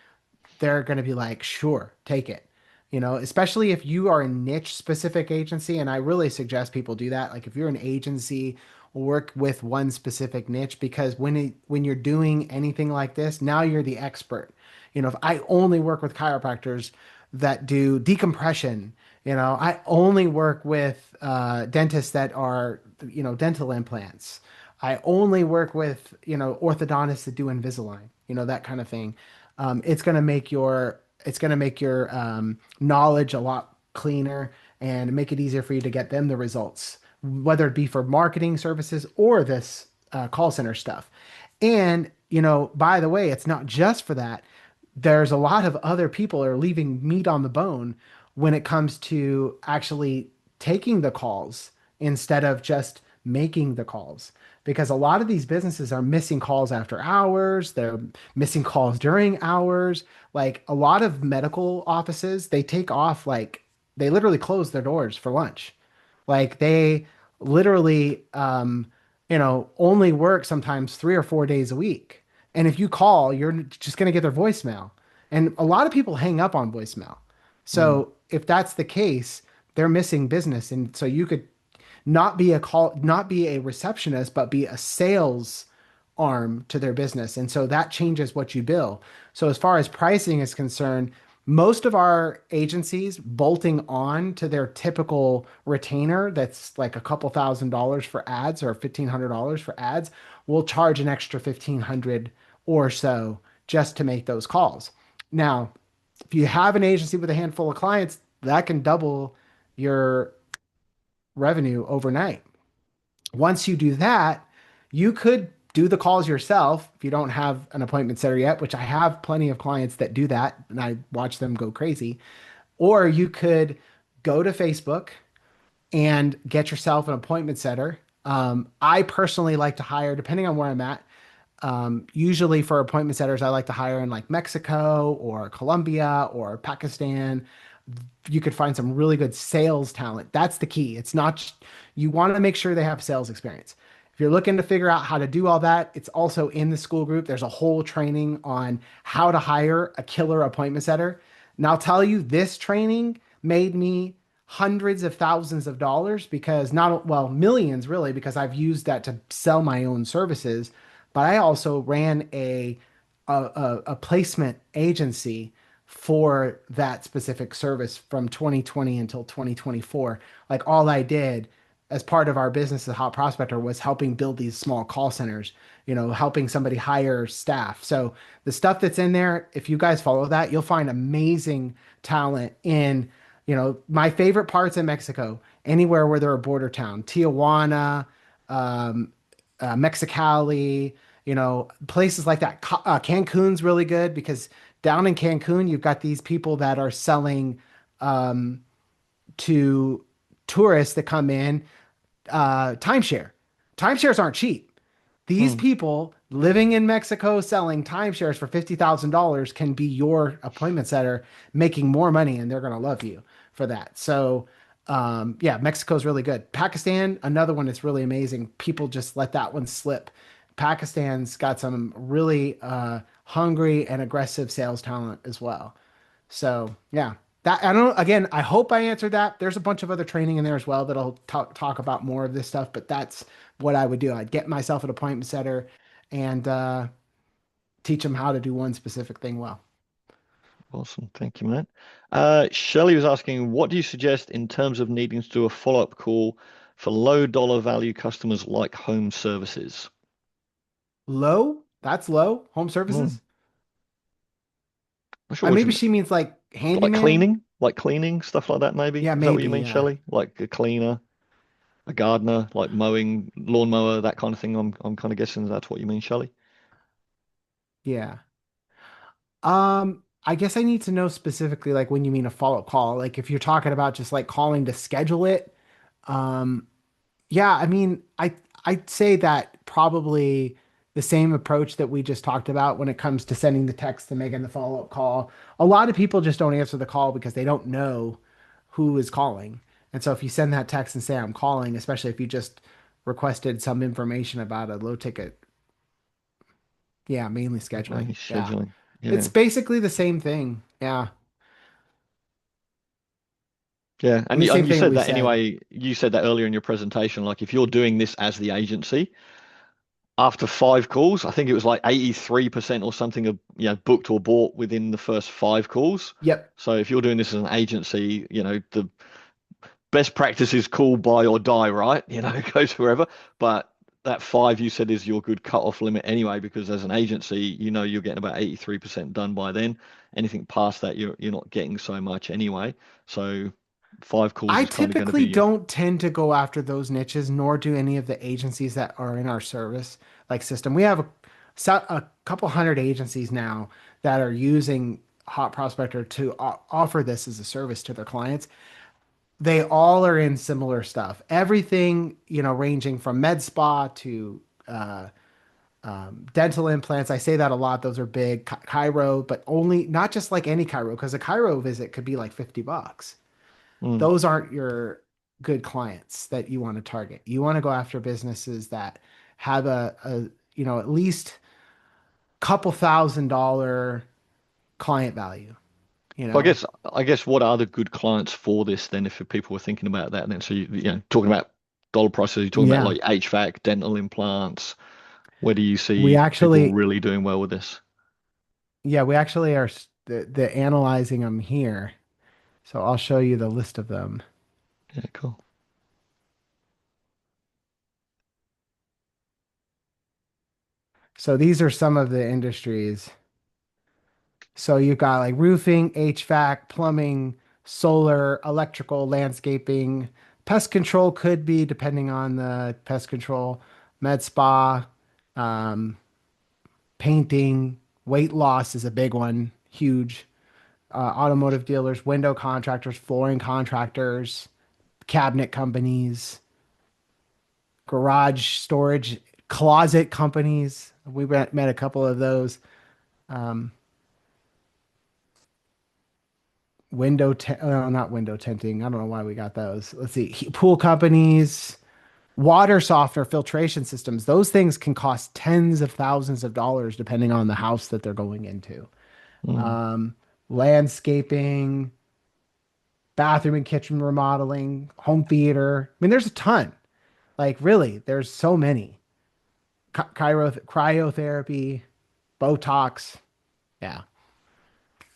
they're going to be like, sure, take it. Especially if you are a niche specific agency. And I really suggest people do that. Like if you're an agency, work with one specific niche because when you're doing anything like this, now you're the expert. If I only work with chiropractors that do decompression, I only work with dentists that are, dental implants. I only work with, orthodontists that do Invisalign, that kind of thing. It's going to make your knowledge a lot cleaner and make it easier for you to get them the results, whether it be for marketing services or this call center stuff. And, by the way, it's not just for that. There's a lot of other people are leaving meat on the bone when it comes to actually taking the calls instead of just making the calls. Because a lot of these businesses are missing calls after hours, they're missing calls during hours. Like a lot of medical offices, they take off, like they literally close their doors for lunch. Like they literally, only work sometimes 3 or 4 days a week. And if you call, you're just going to get their voicemail. And a lot of people hang up on voicemail. Mm. So if that's the case, they're missing business. And so you could not be a receptionist, but be a sales arm to their business. And so that changes what you bill. So as far as pricing is concerned, most of our agencies bolting on to their typical retainer that's like a couple $1,000s for ads or $1,500 for ads will charge an extra 1,500 or so just to make those calls. Now, if you have an agency with a handful of clients, that can double your revenue overnight. Once you do that, you could do the calls yourself if you don't have an appointment setter yet, which I have plenty of clients that do that and I watch them go crazy. Or you could go to Facebook and get yourself an appointment setter. I personally like to hire, depending on where I'm at, usually for appointment setters, I like to hire in like Mexico or Colombia or Pakistan. You could find some really good sales talent. That's the key. It's not, you want to make sure they have sales experience. If you're looking to figure out how to do all that, it's also in the school group. There's a whole training on how to hire a killer appointment setter. And I'll tell you, this training made me hundreds of thousands of dollars because not, well, millions really, because I've used that to sell my own services. But I also ran a placement agency for that specific service from 2020 until 2024. Like all I did as part of our business at Hot Prospector was helping build these small call centers, helping somebody hire staff. So the stuff that's in there, if you guys follow that, you'll find amazing talent in, my favorite parts in Mexico, anywhere where they're a border town, Tijuana, um, Mexicali, places like that. Cancun's really good because down in Cancun, you've got these people that are selling um, to tourists that come in timeshare. Timeshares aren't cheap. These Mm. people living in Mexico selling timeshares for $50,000 can be your appointment setter, making more money, and they're going to love you for that. So, yeah, Mexico's really good. Pakistan, another one that's really amazing. People just let that one slip. Pakistan's got some really hungry and aggressive sales talent as well. So yeah, that I don't. Again, I hope I answered that. There's a bunch of other training in there as well that'll talk about more of this stuff. But that's what I would do. I'd get myself an appointment setter and teach them how to do one specific thing well. Awesome. Thank you, Matt. Shelley was asking, what do you suggest in terms of needing to do a follow-up call for low dollar value customers like home services? Low. That's low. Home Hmm. services. Not sure what you Maybe mean. she means like handyman. Like cleaning, stuff like that, maybe. Yeah, Is that what you maybe. mean, Yeah. Shelley? Like a cleaner, a gardener, like mowing, lawnmower, that kind of thing. I'm kind of guessing that's what you mean, Shelley. Yeah. I guess I need to know specifically like when you mean a follow-up call. Like if you're talking about just like calling to schedule it. Um, Yeah, I mean, I'd say that probably the same approach that we just talked about when it comes to sending the text and making the follow-up call. A lot of people just don't answer the call because they don't know who is calling. And so if you send that text and say I'm calling, especially if you just requested some information about a low ticket, yeah, mainly scheduling. Mainly Yeah. scheduling. It's Yeah. basically the same thing. Yeah. Yeah. The same And you thing said we that said. anyway. You said that earlier in your presentation. Like if you're doing this as the agency, after 5 calls, I think it was like 83% or something of, booked or bought within the first 5 calls. Yep. So if you're doing this as an agency, the best practice is call, buy or die, right? It goes wherever. But that five you said is your good cut-off limit anyway, because as an agency, you're getting about 83% done by then. Anything past that, you're not getting so much anyway. So 5 calls I is kind of going to typically be don't tend to go after those niches, nor do any of the agencies that are in our service like system. We have a couple hundred agencies now that are using Hot Prospector to offer this as a service to their clients. They all are in similar stuff. Everything, ranging from med spa to dental implants. I say that a lot. Those are big. Chiro, but only not just like any chiro, because a chiro visit could be like $50. mm. Those aren't your good clients that you want to target. You want to go after businesses that have at least couple $1,000 client value, you So know? I guess what are the good clients for this then, if people were thinking about that then? So talking about dollar prices, you're talking about Yeah. like HVAC, dental implants. Where do you We see people actually, really doing well with this? yeah, we actually are the analyzing them here. So I'll show you the list of them. Yeah, cool. So these are some of the industries. So you've got like roofing, HVAC, plumbing, solar, electrical, landscaping. Pest control could be depending on the pest control, med spa, um, painting, weight loss is a big one, huge. Automotive dealers, window contractors, flooring contractors, cabinet companies, garage storage, closet companies. We met a couple of those. Um, not window tinting. I don't know why we got those. Let's see. Pool companies, water softener, filtration systems. Those things can cost tens of thousands of dollars depending on the house that they're going into. Mm. Um, Landscaping, bathroom and kitchen remodeling, home theater. I mean, there's a ton. Like really, there's so many. Cryotherapy, Botox. Yeah.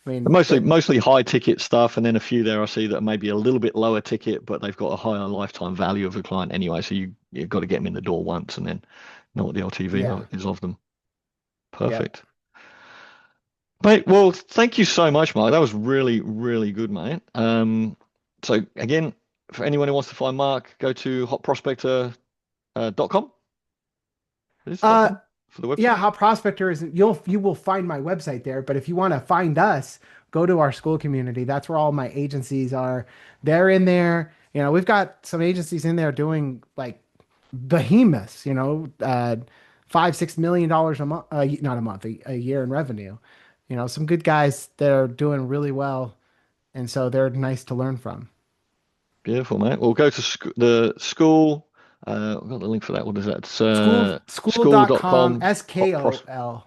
I mean, Mostly high ticket stuff, and then a few there I see that are maybe a little bit lower ticket, but they've got a higher lifetime value of a client anyway. So you've got to get them in the door once, and then know what the LTV yeah, is of them. yeah. Perfect. Mate, well, thank you so much, Mark. That was really, really good, mate. So again, for anyone who wants to find Mark, go to hotprospector.com. It is dot Uh, com for the yeah, website. Hot Prospector is you will find my website there, but if you want to find us, go to our school community. That's where all my agencies are. They're in there. You know, we've got some agencies in there doing like behemoths, $5, $6 million a month, not a month, a year in revenue. You know, some good guys that are doing really well, and so they're nice to learn from. Beautiful, mate. We'll go to the school. I've got the link for that. What is that? It's School.com, school.com hot pros SKOL,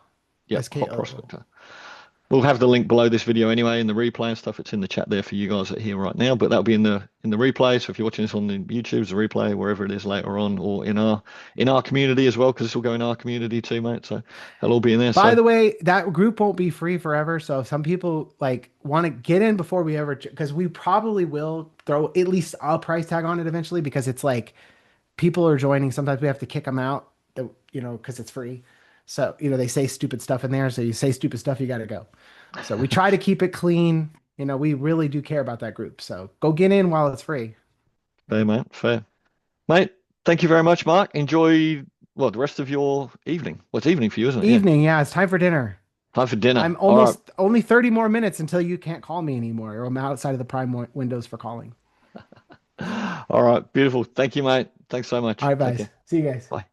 yep, hot SKOO. prospector. We'll have the link below this video anyway in the replay and stuff. It's in the chat there for you guys that are here right now, but that'll be in the replay. So if you're watching this on the YouTube's the replay, wherever it is later on, or in our community as well, because this will go in our community too, mate. So that'll all be in there. By So the way, that group won't be free forever. So if some people like want to get in before we ever, because we probably will throw at least a price tag on it eventually, because it's like people are joining. Sometimes we have to kick them out, because it's free. So, they say stupid stuff in there. So you say stupid stuff, you got to go. So we try to keep it clean. We really do care about that group. So go get in while it's free. fair, mate. Fair, mate. Thank you very much, Mark. Enjoy the rest of your evening. Well, it's evening for you, isn't it? Yeah. Evening. Yeah, it's time for dinner. Time for dinner. I'm All right. almost only 30 more minutes until you can't call me anymore, or I'm outside of the prime windows for calling. All right. Beautiful. Thank you, mate. Thanks so All much. right, Take guys. care. See you guys. Bye.